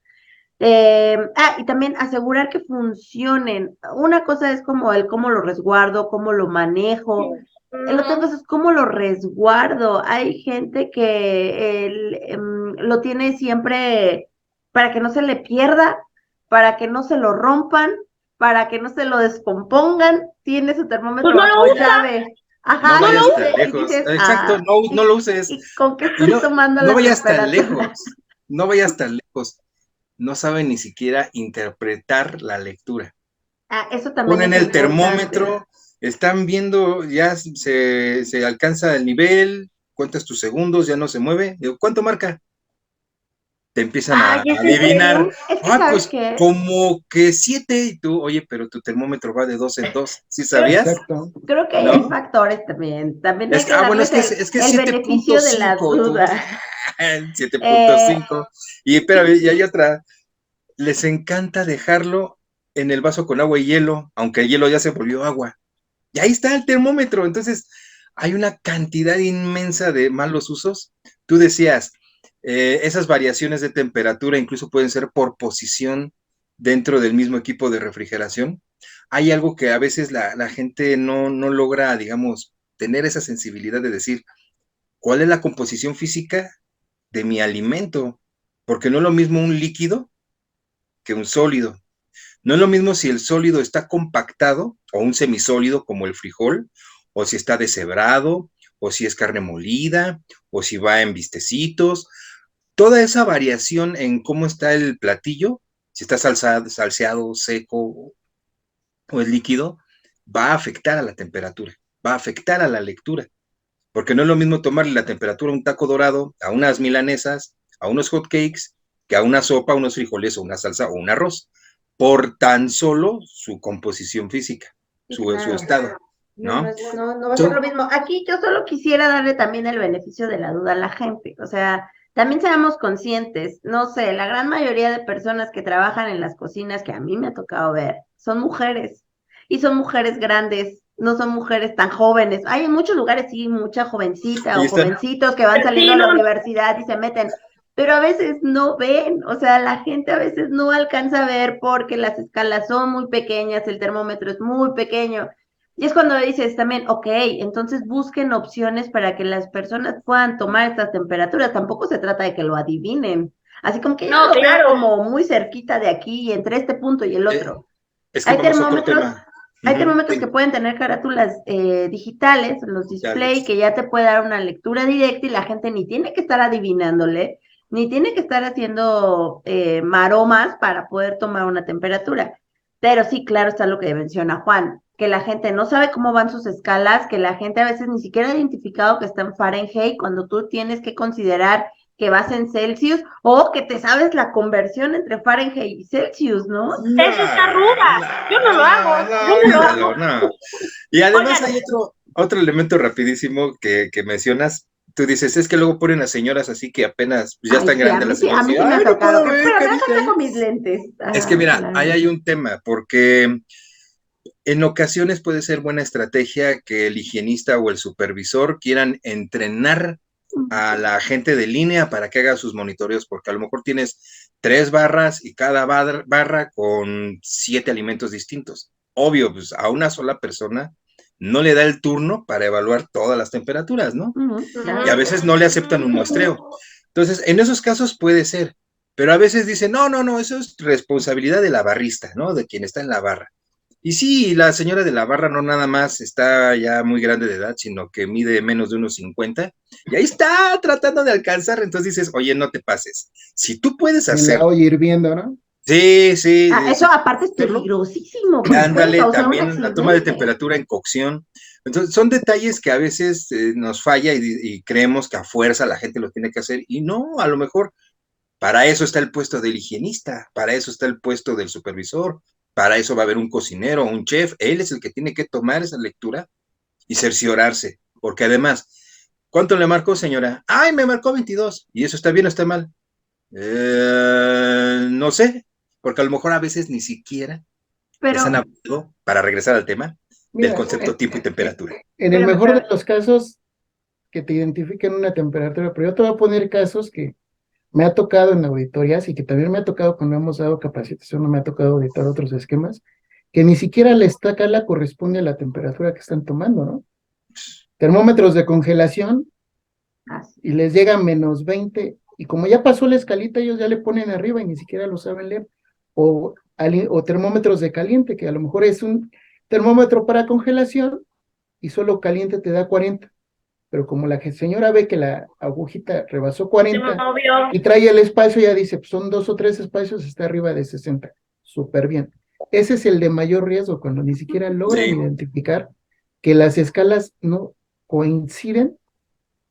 [SPEAKER 1] Y también asegurar que funcionen. Una cosa es como el cómo lo resguardo, cómo lo manejo. El otro cosa es cómo lo resguardo. Hay gente que lo tiene siempre para que no se le pierda, para que no se lo rompan, para que no se lo descompongan. Tiene su termómetro bajo llave. Ajá,
[SPEAKER 2] no vayas tan lejos. Exacto, no lo uses.
[SPEAKER 1] ¿Y con qué estoy tomando la
[SPEAKER 2] vayas tan
[SPEAKER 1] temperatura?
[SPEAKER 2] lejos. No vayas tan lejos. No saben ni siquiera interpretar la lectura.
[SPEAKER 1] Eso también
[SPEAKER 2] ponen
[SPEAKER 1] es
[SPEAKER 2] el termómetro, están viendo, ya se alcanza el nivel, cuentas tus segundos, ya no se mueve. Digo, ¿cuánto marca? Te empiezan a adivinar. Pues como que 7, y tú, oye, pero tu termómetro va de 2 en 2, ¿sí sabías?
[SPEAKER 3] Exacto.
[SPEAKER 1] Creo que hay factores también. También hay que darles
[SPEAKER 2] es que
[SPEAKER 1] el beneficio de la duda.
[SPEAKER 2] 7.5. Y espérame, y hay otra. Les encanta dejarlo en el vaso con agua y hielo, aunque el hielo ya se volvió agua. Y ahí está el termómetro. Entonces, hay una cantidad inmensa de malos usos. Tú decías, esas variaciones de temperatura incluso pueden ser por posición dentro del mismo equipo de refrigeración. hay algo que a veces la gente no logra, digamos, tener esa sensibilidad de decir, ¿cuál es la composición física de mi alimento? Porque no es lo mismo un líquido que un sólido. No es lo mismo si el sólido está compactado o un semisólido como el frijol, o si está deshebrado, o si es carne molida, o si va en bistecitos. Toda esa variación en cómo está el platillo, si está salseado, seco o es líquido, va a afectar a la temperatura, va a afectar a la lectura. Porque no es lo mismo tomarle la temperatura a un taco dorado, a unas milanesas, a unos hot cakes, que a una sopa, unos frijoles o una salsa o un arroz, por tan solo su composición física,
[SPEAKER 1] Sí,
[SPEAKER 2] su
[SPEAKER 1] claro.
[SPEAKER 2] estado,
[SPEAKER 1] No,
[SPEAKER 2] ¿no?
[SPEAKER 1] no va a ser lo mismo. Aquí yo solo quisiera darle también el beneficio de la duda a la gente. O sea, también seamos conscientes. No sé, la gran mayoría de personas que trabajan en las cocinas que a mí me ha tocado ver son mujeres. Y son mujeres grandes, no son mujeres tan jóvenes. Hay en muchos lugares, sí, mucha jovencita
[SPEAKER 2] Ahí
[SPEAKER 1] o
[SPEAKER 2] está.
[SPEAKER 1] jovencitos que van saliendo a la universidad y se meten. Pero a veces no ven, o sea, la gente a veces no alcanza a ver porque las escalas son muy pequeñas, el termómetro es muy pequeño. Y es cuando dices también, ok, entonces busquen opciones para que las personas puedan tomar estas temperaturas. Tampoco se trata de que lo adivinen. Así como que yo
[SPEAKER 4] No,
[SPEAKER 1] lo veo
[SPEAKER 4] claro.
[SPEAKER 1] como muy cerquita de aquí y entre este punto y el
[SPEAKER 2] Eh,
[SPEAKER 1] otro.
[SPEAKER 2] es que
[SPEAKER 1] Hay
[SPEAKER 2] vamos a otro
[SPEAKER 1] termómetros,
[SPEAKER 2] tema.
[SPEAKER 1] hay
[SPEAKER 2] Ujú,
[SPEAKER 1] termómetros que pueden tener carátulas digitales, los display,
[SPEAKER 2] digitales.
[SPEAKER 1] que ya te puede dar una lectura directa y la gente ni tiene que estar adivinándole, ni tiene que estar haciendo maromas para poder tomar una temperatura. Pero sí, claro, está lo que menciona Juan, que la gente no sabe cómo van sus escalas, que la gente a veces ni siquiera ha identificado que está en Fahrenheit cuando tú tienes que considerar que vas en Celsius o que te sabes la conversión entre Fahrenheit y Celsius, ¿no?
[SPEAKER 4] Eso está ruda. Yo no lo hago. Yo no lo hago.
[SPEAKER 2] Olvídalo, no. Y además
[SPEAKER 4] Oigan,
[SPEAKER 2] hay otro elemento rapidísimo que mencionas. Tú dices, es que luego ponen a señoras así que apenas pues, ya
[SPEAKER 1] Ay,
[SPEAKER 2] están
[SPEAKER 1] sí,
[SPEAKER 2] grandes las
[SPEAKER 1] a
[SPEAKER 2] señoras.
[SPEAKER 1] mí
[SPEAKER 2] Y,
[SPEAKER 1] sí me ha
[SPEAKER 2] ay, no
[SPEAKER 1] tocado.
[SPEAKER 2] puedo
[SPEAKER 1] Que,
[SPEAKER 2] ver, ¿qué
[SPEAKER 1] espérame,
[SPEAKER 2] dice
[SPEAKER 1] déjame
[SPEAKER 2] ahí?
[SPEAKER 1] saco mis lentes.
[SPEAKER 2] Es que
[SPEAKER 1] Ajá,
[SPEAKER 2] mira, ahí
[SPEAKER 1] claro.
[SPEAKER 2] hay un tema, porque en ocasiones puede ser buena estrategia que el higienista o el supervisor quieran entrenar a la gente de línea para que haga sus monitoreos, porque a lo mejor tienes 3 barras y cada barra con 7 alimentos distintos. Obvio, pues a una sola persona no le da el turno para evaluar todas las temperaturas, ¿no? Y a
[SPEAKER 1] Claro.
[SPEAKER 2] veces no le aceptan un muestreo. Entonces, en esos casos puede ser, pero a veces dicen, no, eso es responsabilidad de la barrista, ¿no? De quien está en la barra. Y sí, la señora de la barra no nada más está ya muy grande de edad, sino que mide menos de unos 50, y ahí está tratando de alcanzar. Entonces dices, oye, no te pases. Si tú puedes
[SPEAKER 3] En la
[SPEAKER 2] hacerlo,
[SPEAKER 3] olla hirviendo, ¿no?
[SPEAKER 2] sí,
[SPEAKER 1] Ah, eso
[SPEAKER 2] si tú
[SPEAKER 1] aparte
[SPEAKER 2] puedes
[SPEAKER 1] es
[SPEAKER 2] hacerlo,
[SPEAKER 1] peligrosísimo porque puede
[SPEAKER 2] ándale,
[SPEAKER 1] causar un
[SPEAKER 2] también la toma de
[SPEAKER 1] accidente.
[SPEAKER 2] temperatura en cocción. Entonces, son detalles que a veces nos falla y creemos que a fuerza la gente lo tiene que hacer, y no, a lo mejor para eso está el puesto del higienista, para eso está el puesto del supervisor, para eso va a haber un cocinero, un chef, él es el que tiene que tomar esa lectura y cerciorarse, porque además, ¿cuánto le marcó, señora? Ay, me marcó 22, ¿y eso está bien o está mal? No sé, porque a lo mejor a veces ni siquiera
[SPEAKER 1] Pero,
[SPEAKER 2] les han hablado, para regresar al tema, del
[SPEAKER 3] Mira,
[SPEAKER 2] concepto tiempo y temperatura.
[SPEAKER 3] en el mejor de los casos que te identifiquen una temperatura, pero yo te voy a poner casos que me ha tocado en auditorías y que también me ha tocado cuando hemos dado capacitación, no me ha tocado auditar otros esquemas, que ni siquiera la escala corresponde a la temperatura que están tomando, ¿no? Termómetros de congelación
[SPEAKER 1] así,
[SPEAKER 3] y les llega a -20 y como ya pasó la escalita, ellos ya le ponen arriba y ni siquiera lo saben leer. O termómetros de caliente, que a lo mejor es un termómetro para congelación y solo caliente te da 40, pero como la señora ve que la agujita rebasó
[SPEAKER 4] se
[SPEAKER 3] 40
[SPEAKER 4] movió.
[SPEAKER 3] y trae el espacio, ya dice, pues son 2 o 3 espacios, está arriba de 60. Súper bien. Ese es el de mayor riesgo, cuando ni siquiera logran
[SPEAKER 2] Sí,
[SPEAKER 3] identificar que las escalas no coinciden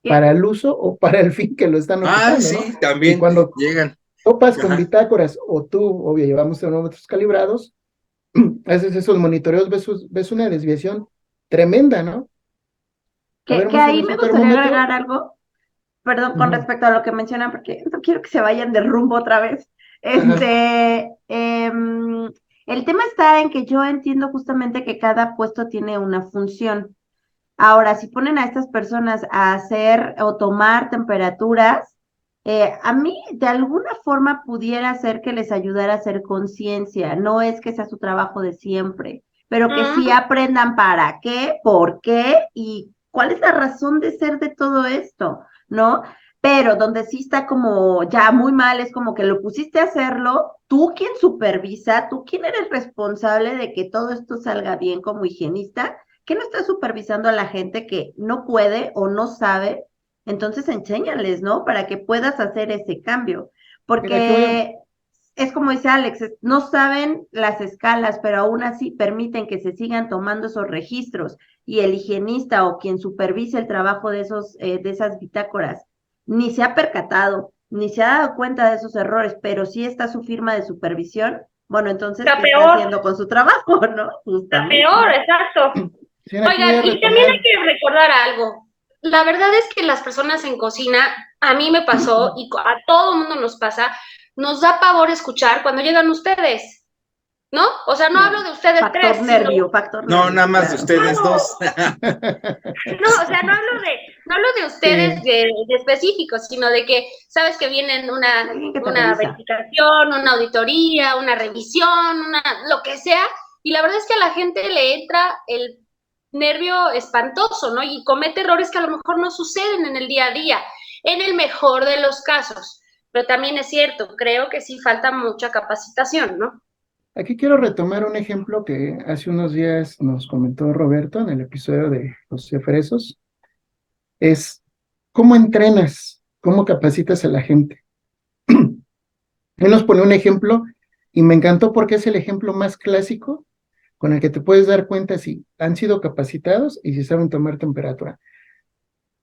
[SPEAKER 1] ¿qué?
[SPEAKER 3] para el uso o para el fin que lo están ocupando, ¿no?
[SPEAKER 2] sí,
[SPEAKER 3] Y
[SPEAKER 2] también
[SPEAKER 3] cuando
[SPEAKER 2] llegan.
[SPEAKER 3] topas con
[SPEAKER 2] Ajá.
[SPEAKER 3] bitácoras o tú, obvio, llevamos termómetros calibrados, haces esos monitoreos, ves una desviación tremenda, ¿no? A ver,
[SPEAKER 1] Que ahí
[SPEAKER 3] muéstranos
[SPEAKER 1] me
[SPEAKER 3] un
[SPEAKER 1] gustaría agregar
[SPEAKER 3] termómetro.
[SPEAKER 1] algo, perdón, con
[SPEAKER 3] Ujú.
[SPEAKER 1] respecto a lo que mencionan, porque no quiero que se vayan de rumbo otra vez.
[SPEAKER 3] Ajá.
[SPEAKER 1] El tema está en que yo entiendo justamente que cada puesto tiene una función. Ahora, si ponen a estas personas a hacer o tomar temperaturas, A mí, de alguna forma, pudiera ser que les ayudara a hacer conciencia. No es que sea su trabajo de siempre, pero que sí
[SPEAKER 4] Mm,
[SPEAKER 1] aprendan para qué, por qué y cuál es la razón de ser de todo esto, ¿no? Pero donde sí está como ya muy mal, es como que lo pusiste a hacerlo, tú quien supervisa, tú quien eres responsable de que todo esto salga bien como higienista, que no estás supervisando a la gente que no puede o no sabe, entonces enséñales, ¿no? Para que puedas hacer ese cambio.
[SPEAKER 3] Mira, aquí voy a,
[SPEAKER 1] Porque es como dice Alex, no saben las escalas, pero aún así permiten que se sigan tomando esos registros y el higienista o quien supervise el trabajo de esas bitácoras ni se ha percatado, ni se ha dado cuenta de esos errores, pero sí está su firma de supervisión. Bueno, entonces,
[SPEAKER 4] está
[SPEAKER 1] ¿qué está
[SPEAKER 4] peor,
[SPEAKER 1] haciendo con su trabajo, no?
[SPEAKER 4] está
[SPEAKER 1] Justamente.
[SPEAKER 4] peor, exacto.
[SPEAKER 3] sí, aquí voy
[SPEAKER 4] Oigan,
[SPEAKER 3] a
[SPEAKER 4] y también
[SPEAKER 3] retomar.
[SPEAKER 4] hay que recordar algo. La verdad es que las personas en cocina, a mí me pasó y a todo el mundo nos pasa, nos da pavor escuchar cuando llegan ustedes, ¿no? O sea, no hablo de ustedes tres, sino,
[SPEAKER 1] Factor
[SPEAKER 2] No,
[SPEAKER 1] nervio,
[SPEAKER 2] nada
[SPEAKER 1] sí,
[SPEAKER 2] más de
[SPEAKER 1] claro.
[SPEAKER 2] ustedes dos.
[SPEAKER 4] no, o sea, no hablo de ustedes
[SPEAKER 3] Sí,
[SPEAKER 4] de específicos, sino de que sabes que vienen
[SPEAKER 1] Alguien que te
[SPEAKER 4] una
[SPEAKER 1] revisa.
[SPEAKER 4] verificación, una auditoría, una revisión, lo que sea, y la verdad es que a la gente le entra el nervio espantoso, ¿no? Y comete errores que a lo mejor no suceden en el día a día, en el mejor de los casos. Pero también es cierto, creo que sí falta mucha capacitación, ¿no?
[SPEAKER 3] aquí quiero retomar un ejemplo que hace unos días nos comentó Roberto en el episodio de los Ceferesos. Es cómo entrenas, cómo capacitas a la gente. Él nos pone un ejemplo y me encantó porque es el ejemplo más clásico con el que te puedes dar cuenta si han sido capacitados y si saben tomar temperatura.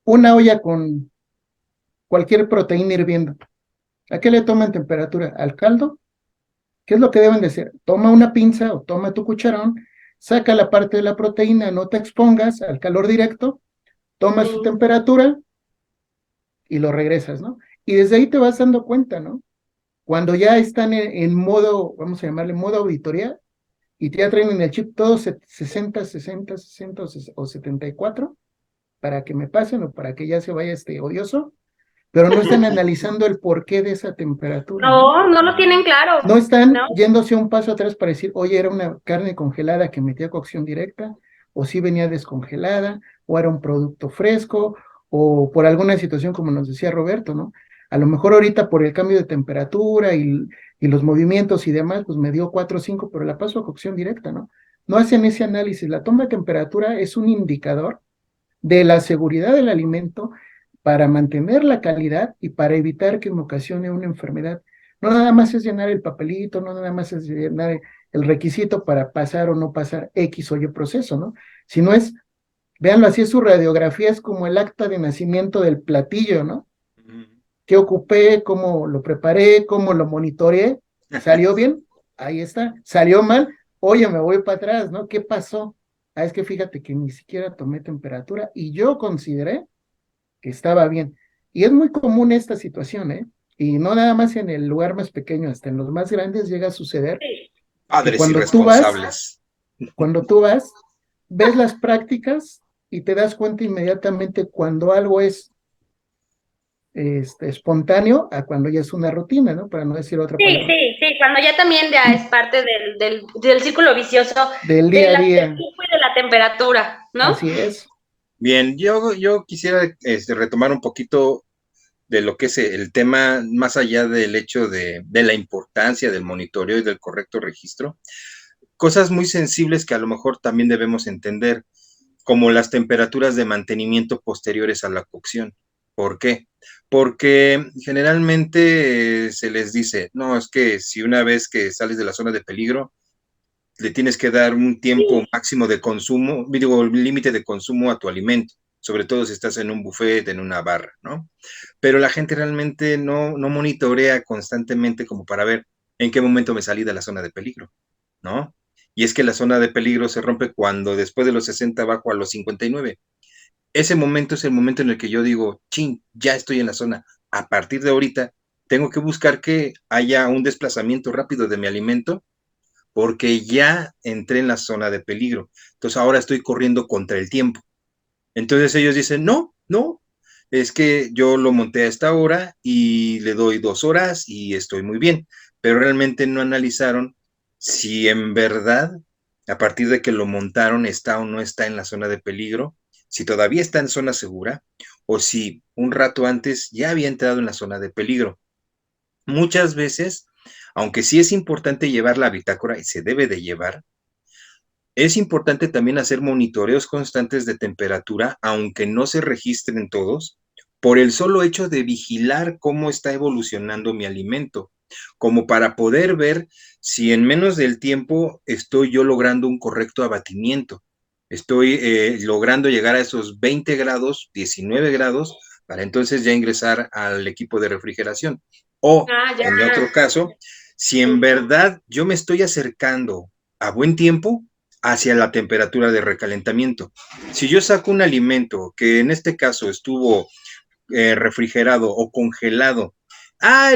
[SPEAKER 3] Una olla con cualquier proteína hirviendo. ¿A qué le toman temperatura? ¿Al caldo? ¿Qué es lo que deben de hacer? Toma una pinza o toma tu cucharón, saca la parte de la proteína, no te expongas al calor directo, tomas tu
[SPEAKER 4] Sí.
[SPEAKER 3] temperatura y lo regresas, ¿no? Y desde ahí te vas dando cuenta, ¿no? Cuando ya están en modo, vamos a llamarle modo auditoría, y te ya traen en el chip todos 60, 60, 60 o 74 para que me pasen o para que ya se vaya este odioso, pero no están analizando el porqué de esa temperatura, ¿no?
[SPEAKER 4] No, no lo tienen claro,
[SPEAKER 3] No están
[SPEAKER 4] ¿no?
[SPEAKER 3] yéndose un paso atrás para decir, oye, era una carne congelada que metía cocción directa, o si venía descongelada, o era un producto fresco, o por alguna situación como nos decía Roberto, ¿no? A lo mejor ahorita por el cambio de temperatura y los movimientos y demás, pues me dio 4 o 5, pero la paso a cocción directa, ¿no? No hacen ese análisis. La toma de temperatura es un indicador de la seguridad del alimento para mantener la calidad y para evitar que me ocasione una enfermedad. No nada más es llenar el papelito, no nada más es llenar el requisito para pasar o no pasar X o Y proceso, ¿no? Sino es, véanlo así, su radiografía es como el acta de nacimiento del platillo, ¿no? ¿Qué ocupé? ¿Cómo lo preparé? ¿Cómo lo monitoreé? ¿Salió bien? Ahí está. ¿Salió mal? Oye, me voy para atrás, ¿no? ¿Qué pasó? Ah, es que fíjate que ni siquiera tomé temperatura y yo consideré que estaba bien. Y es muy común esta situación, ¿eh? Y no nada más en el lugar más pequeño, hasta en los más grandes llega a suceder
[SPEAKER 4] Sí.
[SPEAKER 3] que
[SPEAKER 2] Padres irresponsables.
[SPEAKER 3] cuando tú vas, ves las prácticas y te das cuenta inmediatamente cuando algo es espontáneo a cuando ya es una rutina, ¿no? Para no decir otra
[SPEAKER 4] Sí,
[SPEAKER 3] palabra.
[SPEAKER 4] sí, sí, cuando ya también ya es parte del círculo vicioso
[SPEAKER 3] Del
[SPEAKER 4] de
[SPEAKER 3] día a
[SPEAKER 4] del
[SPEAKER 3] día,
[SPEAKER 4] flujo y de la temperatura, ¿no?
[SPEAKER 3] así es.
[SPEAKER 2] Bien, yo quisiera retomar un poquito de lo que es el tema, más allá del hecho de la importancia del monitoreo y del correcto registro. Cosas muy sensibles que a lo mejor también debemos entender, como las temperaturas de mantenimiento posteriores a la cocción. ¿Por qué? Porque generalmente se les dice, no, es que si una vez que sales de la zona de peligro, le tienes que dar un tiempo
[SPEAKER 4] Sí,
[SPEAKER 2] máximo de consumo, digo, límite de consumo a tu alimento, sobre todo si estás en un buffet, en una barra, ¿no? Pero la gente realmente no monitorea constantemente como para ver en qué momento me salí de la zona de peligro, ¿no? Y es que la zona de peligro se rompe cuando después de los 60 bajo a los 59. Ese momento es el momento en el que yo digo, chin, ya estoy en la zona. A partir de ahorita, tengo que buscar que haya un desplazamiento rápido de mi alimento porque ya entré en la zona de peligro. Entonces ahora estoy corriendo contra el tiempo. Entonces ellos dicen, no, no, es que yo lo monté a esta hora y le doy 2 horas y estoy muy bien, pero realmente no analizaron si en verdad, a partir de que lo montaron, está o no está en la zona de peligro, si todavía está en zona segura o si un rato antes ya había entrado en la zona de peligro. Muchas veces, aunque sí es importante llevar la bitácora y se debe de llevar, es importante también hacer monitoreos constantes de temperatura, aunque no se registren todos, por el solo hecho de vigilar cómo está evolucionando mi alimento, como para poder ver si en menos del tiempo estoy yo logrando un correcto abatimiento. Estoy logrando llegar a esos 20 grados, 19 grados, para entonces ya ingresar al equipo de refrigeración. O,
[SPEAKER 4] Ya.
[SPEAKER 2] en otro caso, si en verdad yo me estoy acercando a buen tiempo, hacia la temperatura de recalentamiento. Si yo saco un alimento que en este caso estuvo refrigerado o congelado,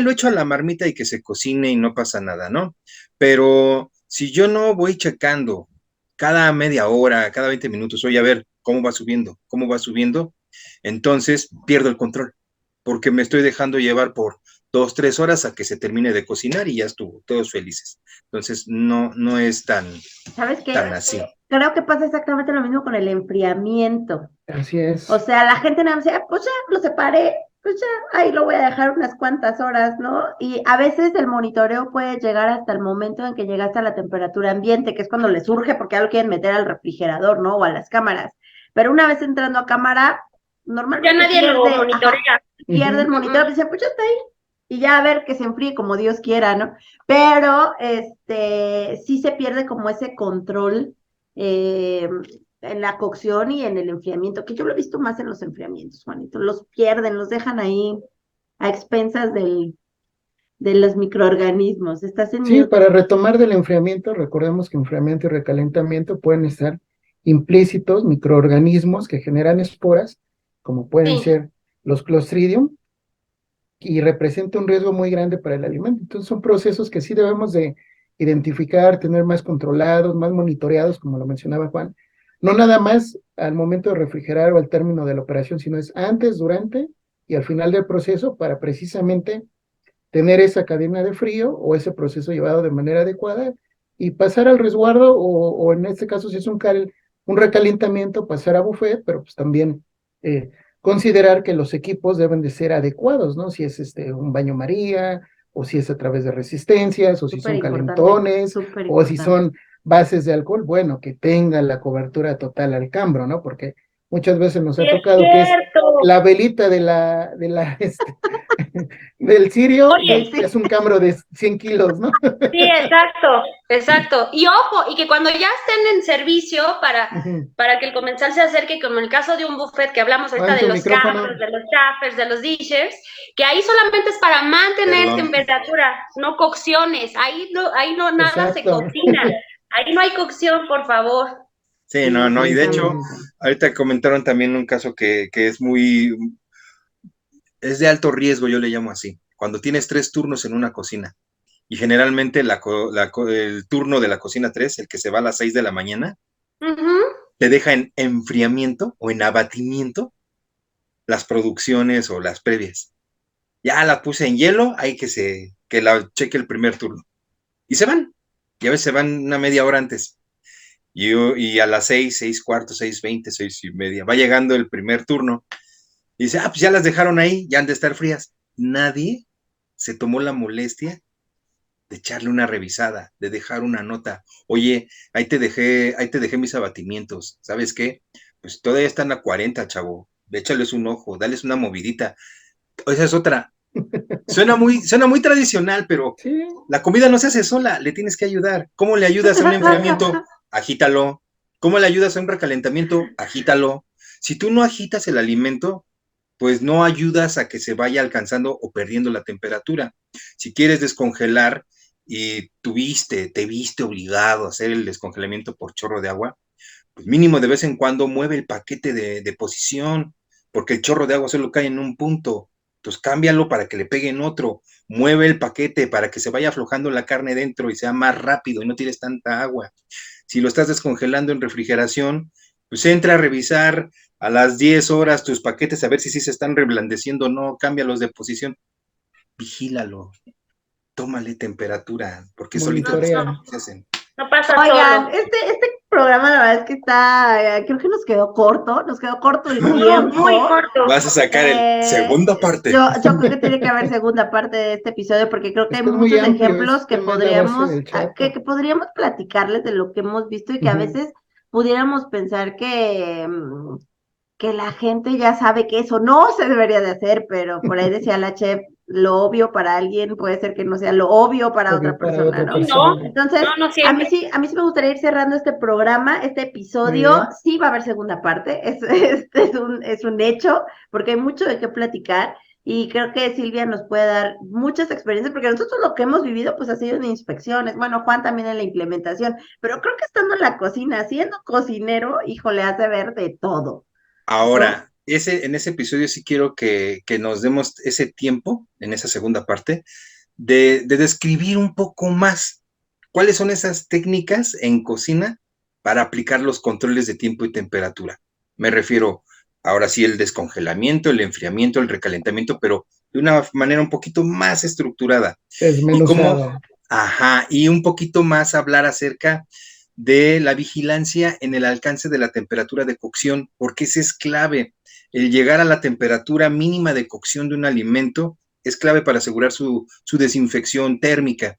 [SPEAKER 2] lo echo a la marmita y que se cocine y no pasa nada, ¿no? Pero si yo no voy checando cada media hora, cada 20 minutos, oye, a ver, cómo va subiendo, entonces pierdo el control, porque me estoy dejando llevar por 2, 3 horas a que se termine de cocinar y ya estuvo, todos felices. Entonces, no es
[SPEAKER 1] ¿Sabes qué?
[SPEAKER 2] tan así.
[SPEAKER 1] Creo que pasa exactamente lo mismo con el enfriamiento.
[SPEAKER 3] Así es.
[SPEAKER 1] O sea, la gente nada más dice, pues ya lo separé, pues ya, ahí lo voy a dejar unas cuantas horas, ¿no? Y a veces el monitoreo puede llegar hasta el momento en que llegaste a la temperatura ambiente, que es cuando les surge porque ya lo quieren meter al refrigerador, ¿no? O a las cámaras. Pero una vez entrando a cámara, normalmente
[SPEAKER 4] Ya nadie lo monitorea.
[SPEAKER 1] pierde el monitoreo, dice, pues ya está ahí. Y ya a ver que se enfríe como Dios quiera, ¿no? Pero sí se pierde como ese control en la cocción y en el enfriamiento, que yo lo he visto más en los enfriamientos, Juanito. Los pierden, los dejan ahí a expensas de los microorganismos. Estás en
[SPEAKER 3] Sí,
[SPEAKER 1] mute.
[SPEAKER 3] para retomar del enfriamiento, recordemos que enfriamiento y recalentamiento pueden estar implícitos microorganismos que generan esporas, como pueden
[SPEAKER 4] Sí.
[SPEAKER 3] ser los Clostridium, y representa un riesgo muy grande para el alimento. Entonces son procesos que sí debemos de identificar, tener más controlados, más monitoreados, como lo mencionaba Juan. No nada más al momento de refrigerar o al término de la operación, sino es antes, durante y al final del proceso para precisamente tener esa cadena de frío o ese proceso llevado de manera adecuada y pasar al resguardo o en este caso si es un recalentamiento, pasar a buffet, pero pues también considerar que los equipos deben de ser adecuados, ¿no? Si es un baño María o si es a través de resistencias o si
[SPEAKER 1] Súper
[SPEAKER 3] son
[SPEAKER 1] importante,
[SPEAKER 3] calentones
[SPEAKER 1] súper
[SPEAKER 3] o si
[SPEAKER 1] importante.
[SPEAKER 3] son bases de alcohol, bueno, que tenga la cobertura total al cambro, ¿no? Porque muchas veces nos ha
[SPEAKER 4] Sí, es
[SPEAKER 3] tocado que es
[SPEAKER 4] cierto.
[SPEAKER 3] la velita del cirio
[SPEAKER 4] Oye,
[SPEAKER 3] y es un cambro de 100 kilos, ¿no?
[SPEAKER 4] sí, exacto, exacto. Y ojo, y que cuando ya estén en servicio para que el comensal se acerque, como en el caso de un buffet que hablamos ahorita
[SPEAKER 3] Juan,
[SPEAKER 4] de
[SPEAKER 3] tu
[SPEAKER 4] los
[SPEAKER 3] micrófono.
[SPEAKER 4] cafés, de los chaffers, de los dishers, que ahí solamente es para mantener
[SPEAKER 2] Perdón.
[SPEAKER 4] temperatura, no cocciones. Ahí no nada se
[SPEAKER 3] Exacto.
[SPEAKER 4] cocina. Ahí no hay cocción, por favor.
[SPEAKER 2] Sí, no, y de hecho,
[SPEAKER 3] Definitivamente.
[SPEAKER 2] ahorita comentaron también un caso que es de alto riesgo, yo le llamo así, cuando tienes 3 turnos en una cocina, y generalmente el turno de la cocina 3, el que se va a las 6 de la mañana,
[SPEAKER 4] Ujú.
[SPEAKER 2] te deja en enfriamiento o en abatimiento las producciones o las previas. Ya la puse en hielo, hay que la cheque el primer turno. Y se van, y a veces se van una media hora antes. Y a las 6, 6:15, 6:20, 6:30, va llegando el primer turno. Y dice, pues ya las dejaron ahí, ya han de estar frías. Nadie se tomó la molestia de echarle una revisada, de dejar una nota. Oye, ahí te dejé mis abatimientos. ¿Sabes qué? Pues todavía están a 40, chavo. Échales un ojo, dales una movidita. Esa es otra. Suena muy tradicional, pero
[SPEAKER 3] Sí,
[SPEAKER 2] la comida no se hace sola, le tienes que ayudar. ¿Cómo le ayudas a un enfriamiento? Agítalo. ¿Cómo le ayudas a un recalentamiento? Agítalo. Si tú no agitas el alimento, pues no ayudas a que se vaya alcanzando o perdiendo la temperatura. Si quieres descongelar y te viste obligado a hacer el descongelamiento por chorro de agua, pues mínimo de vez en cuando mueve el paquete de posición, porque el chorro de agua solo cae en un punto. Entonces cámbialo para que le pegue en otro. Mueve el paquete para que se vaya aflojando la carne dentro y sea más rápido y no tires tanta agua. Si lo estás descongelando en refrigeración, Pues entra a revisar a las 10 horas tus paquetes a ver si sí se están reblandeciendo o no, cámbialos de posición, vigílalo, tómale temperatura, porque solitos
[SPEAKER 3] Monitorea.
[SPEAKER 2] se hacen.
[SPEAKER 4] No pasa
[SPEAKER 1] Oigan,
[SPEAKER 4] solo.
[SPEAKER 1] este programa la verdad es que está, creo que nos quedó corto el
[SPEAKER 4] No, muy
[SPEAKER 1] tiempo.
[SPEAKER 4] corto.
[SPEAKER 2] Vas a sacar el segunda parte.
[SPEAKER 1] Yo creo que tiene que haber segunda parte de este episodio porque creo que
[SPEAKER 3] Es
[SPEAKER 1] hay
[SPEAKER 3] que es muy
[SPEAKER 1] muchos
[SPEAKER 3] amplio,
[SPEAKER 1] ejemplos que
[SPEAKER 3] tema es la base
[SPEAKER 1] podríamos,
[SPEAKER 3] del chat.
[SPEAKER 1] que podríamos platicarles de lo que hemos visto y que a
[SPEAKER 3] Ujú.
[SPEAKER 1] veces pudiéramos pensar que la gente ya sabe que eso no se debería de hacer, pero por ahí decía la chef, lo obvio para alguien puede ser que no sea lo obvio para
[SPEAKER 3] Obvio
[SPEAKER 1] otra
[SPEAKER 3] para
[SPEAKER 1] persona,
[SPEAKER 3] otra
[SPEAKER 1] ¿no?
[SPEAKER 4] No,
[SPEAKER 3] persona.
[SPEAKER 1] Entonces,
[SPEAKER 4] no siempre.
[SPEAKER 1] a mí sí me gustaría ir cerrando este programa, este
[SPEAKER 3] Muy
[SPEAKER 1] episodio.
[SPEAKER 3] bien.
[SPEAKER 1] Sí va a haber segunda parte, es un hecho, porque hay mucho de qué platicar. Y creo que Silvia nos puede dar muchas experiencias, porque nosotros lo que hemos vivido, pues ha sido en inspecciones. Bueno, Juan también en la implementación, pero creo que estando en la cocina, siendo cocinero, híjole, hace ver de todo, ¿no?
[SPEAKER 2] Ahora, en ese episodio sí quiero que nos demos ese tiempo, en esa segunda parte, de describir un poco más cuáles son esas técnicas en cocina para aplicar los controles de tiempo y temperatura. Me refiero, ahora sí, el descongelamiento, el enfriamiento, el recalentamiento, pero de una manera un poquito más estructurada. Y cómo,
[SPEAKER 3] Desmenuzado.
[SPEAKER 2] ajá, y un poquito más hablar acerca de la vigilancia en el alcance de la temperatura de cocción, porque ese es clave. El llegar a la temperatura mínima de cocción de un alimento es clave para asegurar su desinfección térmica.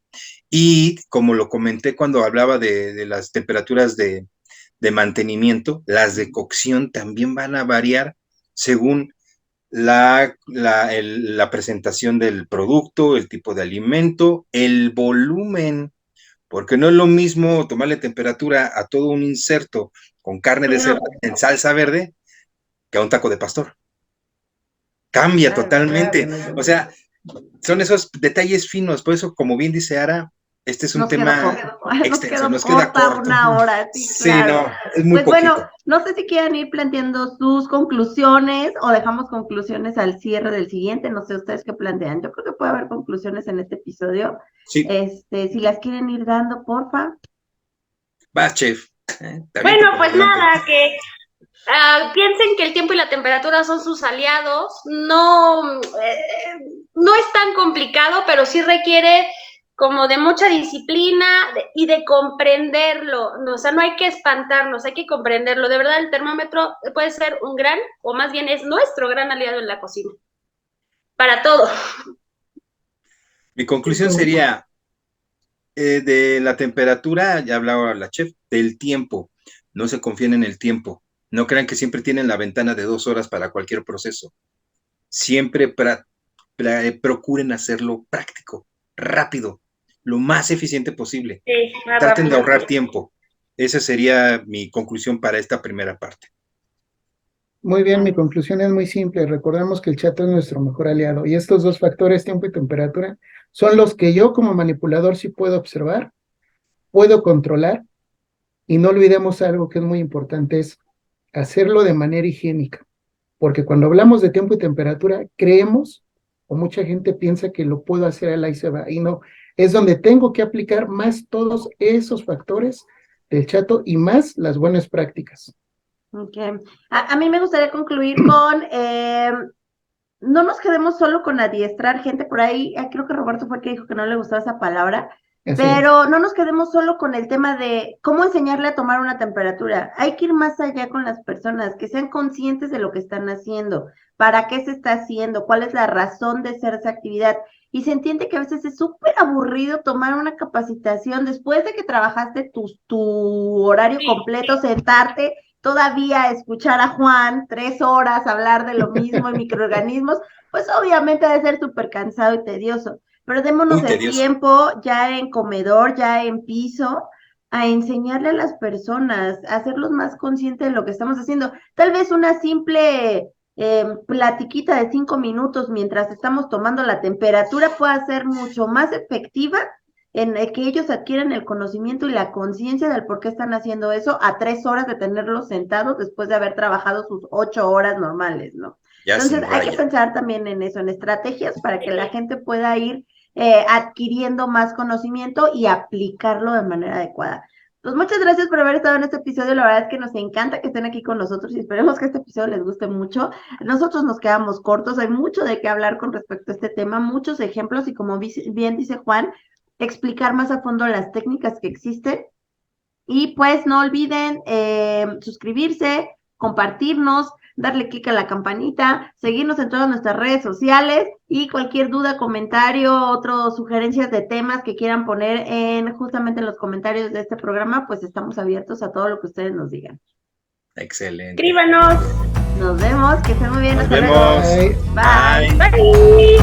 [SPEAKER 2] Y como lo comenté cuando hablaba de las temperaturas de mantenimiento, las de cocción también van a variar según la presentación del producto, el tipo de alimento, el volumen, porque no es lo mismo tomarle temperatura a todo un inserto con carne de cerdo
[SPEAKER 4] No,
[SPEAKER 2] en salsa verde que a un taco de pastor. Cambia
[SPEAKER 1] Claro.
[SPEAKER 2] totalmente.
[SPEAKER 3] Claro.
[SPEAKER 2] O sea, son esos detalles finos. Por eso, como bien dice Ara, este es un
[SPEAKER 1] Nos quedó
[SPEAKER 2] tema
[SPEAKER 1] corto, nos
[SPEAKER 2] extenso,
[SPEAKER 1] quedó
[SPEAKER 2] nos queda
[SPEAKER 1] corta
[SPEAKER 2] corto.
[SPEAKER 1] una hora, sí,
[SPEAKER 2] Sí,
[SPEAKER 1] claro.
[SPEAKER 2] no, es muy
[SPEAKER 1] Pues bueno,
[SPEAKER 2] poquito.
[SPEAKER 1] no sé si quieren ir planteando sus conclusiones o dejamos conclusiones al cierre del siguiente, no sé ustedes qué plantean. Yo creo que puede haber conclusiones en este episodio.
[SPEAKER 2] Sí,
[SPEAKER 1] Si las quieren ir dando, porfa.
[SPEAKER 2] va, chef. Te aviento
[SPEAKER 4] bueno,
[SPEAKER 2] por
[SPEAKER 4] pues
[SPEAKER 2] delante.
[SPEAKER 4] nada, que piensen que el tiempo y la temperatura son sus aliados. No, no es tan complicado, pero sí requiere como de mucha disciplina y de comprenderlo. No, o sea, no hay que espantarnos, hay que comprenderlo. De verdad, el termómetro puede ser un gran, o más bien es nuestro gran aliado en la cocina. Para todo.
[SPEAKER 2] Mi conclusión sería, de la temperatura, ya hablaba la chef, del tiempo. No se confíen en el tiempo. No crean que siempre tienen la ventana de 2 horas para cualquier proceso. Siempre procuren hacerlo práctico, rápido, lo más eficiente posible.
[SPEAKER 4] Sí, más
[SPEAKER 2] Traten de
[SPEAKER 4] rápido.
[SPEAKER 2] ahorrar tiempo. Esa sería mi conclusión para esta primera parte.
[SPEAKER 3] Muy bien, mi conclusión es muy simple. Recordemos que el chat es nuestro mejor aliado y estos dos factores, tiempo y temperatura, son los que yo como manipulador sí puedo observar, puedo controlar y no olvidemos algo que es muy importante, es hacerlo de manera higiénica. Porque cuando hablamos de tiempo y temperatura, creemos o mucha gente piensa que lo puedo hacer al ahí se va y no. Es donde tengo que aplicar más todos esos factores del chato y más las buenas prácticas.
[SPEAKER 1] Okay. A mí me gustaría concluir con, no nos quedemos solo con adiestrar gente por ahí, creo que Roberto fue el que dijo que no le gustaba esa palabra,
[SPEAKER 3] Así
[SPEAKER 1] pero no nos quedemos solo con el tema de cómo enseñarle a tomar una temperatura. Hay que ir más allá con las personas, que sean conscientes de lo que están haciendo, para qué se está haciendo, cuál es la razón de hacer esa actividad. Y se entiende que a veces es súper aburrido tomar una capacitación después de que trabajaste tu horario completo, sentarte todavía a escuchar a Juan 3 horas hablar de lo mismo en microorganismos, pues obviamente ha de ser súper cansado y tedioso. Pero démonos
[SPEAKER 2] Muy
[SPEAKER 1] el
[SPEAKER 2] tedioso.
[SPEAKER 1] tiempo ya en comedor, ya en piso, a enseñarle a las personas, a hacerlos más conscientes de lo que estamos haciendo. Tal vez una simple platiquita de 5 minutos mientras estamos tomando la temperatura pueda ser mucho más efectiva en que ellos adquieran el conocimiento y la conciencia del por qué están haciendo eso a 3 horas de tenerlos sentados después de haber trabajado sus 8 horas normales, ¿no?
[SPEAKER 2] Ya
[SPEAKER 1] Entonces
[SPEAKER 2] sin
[SPEAKER 1] hay que
[SPEAKER 2] raya.
[SPEAKER 1] pensar también en eso, en estrategias para que la gente pueda ir adquiriendo más conocimiento y aplicarlo de manera adecuada. Pues muchas gracias por haber estado en este episodio. La verdad es que nos encanta que estén aquí con nosotros y esperemos que este episodio les guste mucho. Nosotros nos quedamos cortos, hay mucho de qué hablar con respecto a este tema, muchos ejemplos y como bien dice Juan, explicar más a fondo las técnicas que existen. Y pues no olviden suscribirse, compartirnos, darle clic a la campanita, seguirnos en todas nuestras redes sociales y cualquier duda, comentario, otras sugerencias de temas que quieran poner justamente en los comentarios de este programa, pues estamos abiertos a todo lo que ustedes nos digan.
[SPEAKER 2] Excelente.
[SPEAKER 4] Escríbanos.
[SPEAKER 1] Nos vemos, que estén muy bien.
[SPEAKER 2] Nos
[SPEAKER 1] Hasta
[SPEAKER 2] vemos.
[SPEAKER 1] luego.
[SPEAKER 3] Bye.
[SPEAKER 1] Bye.
[SPEAKER 2] Bye.
[SPEAKER 4] Bye.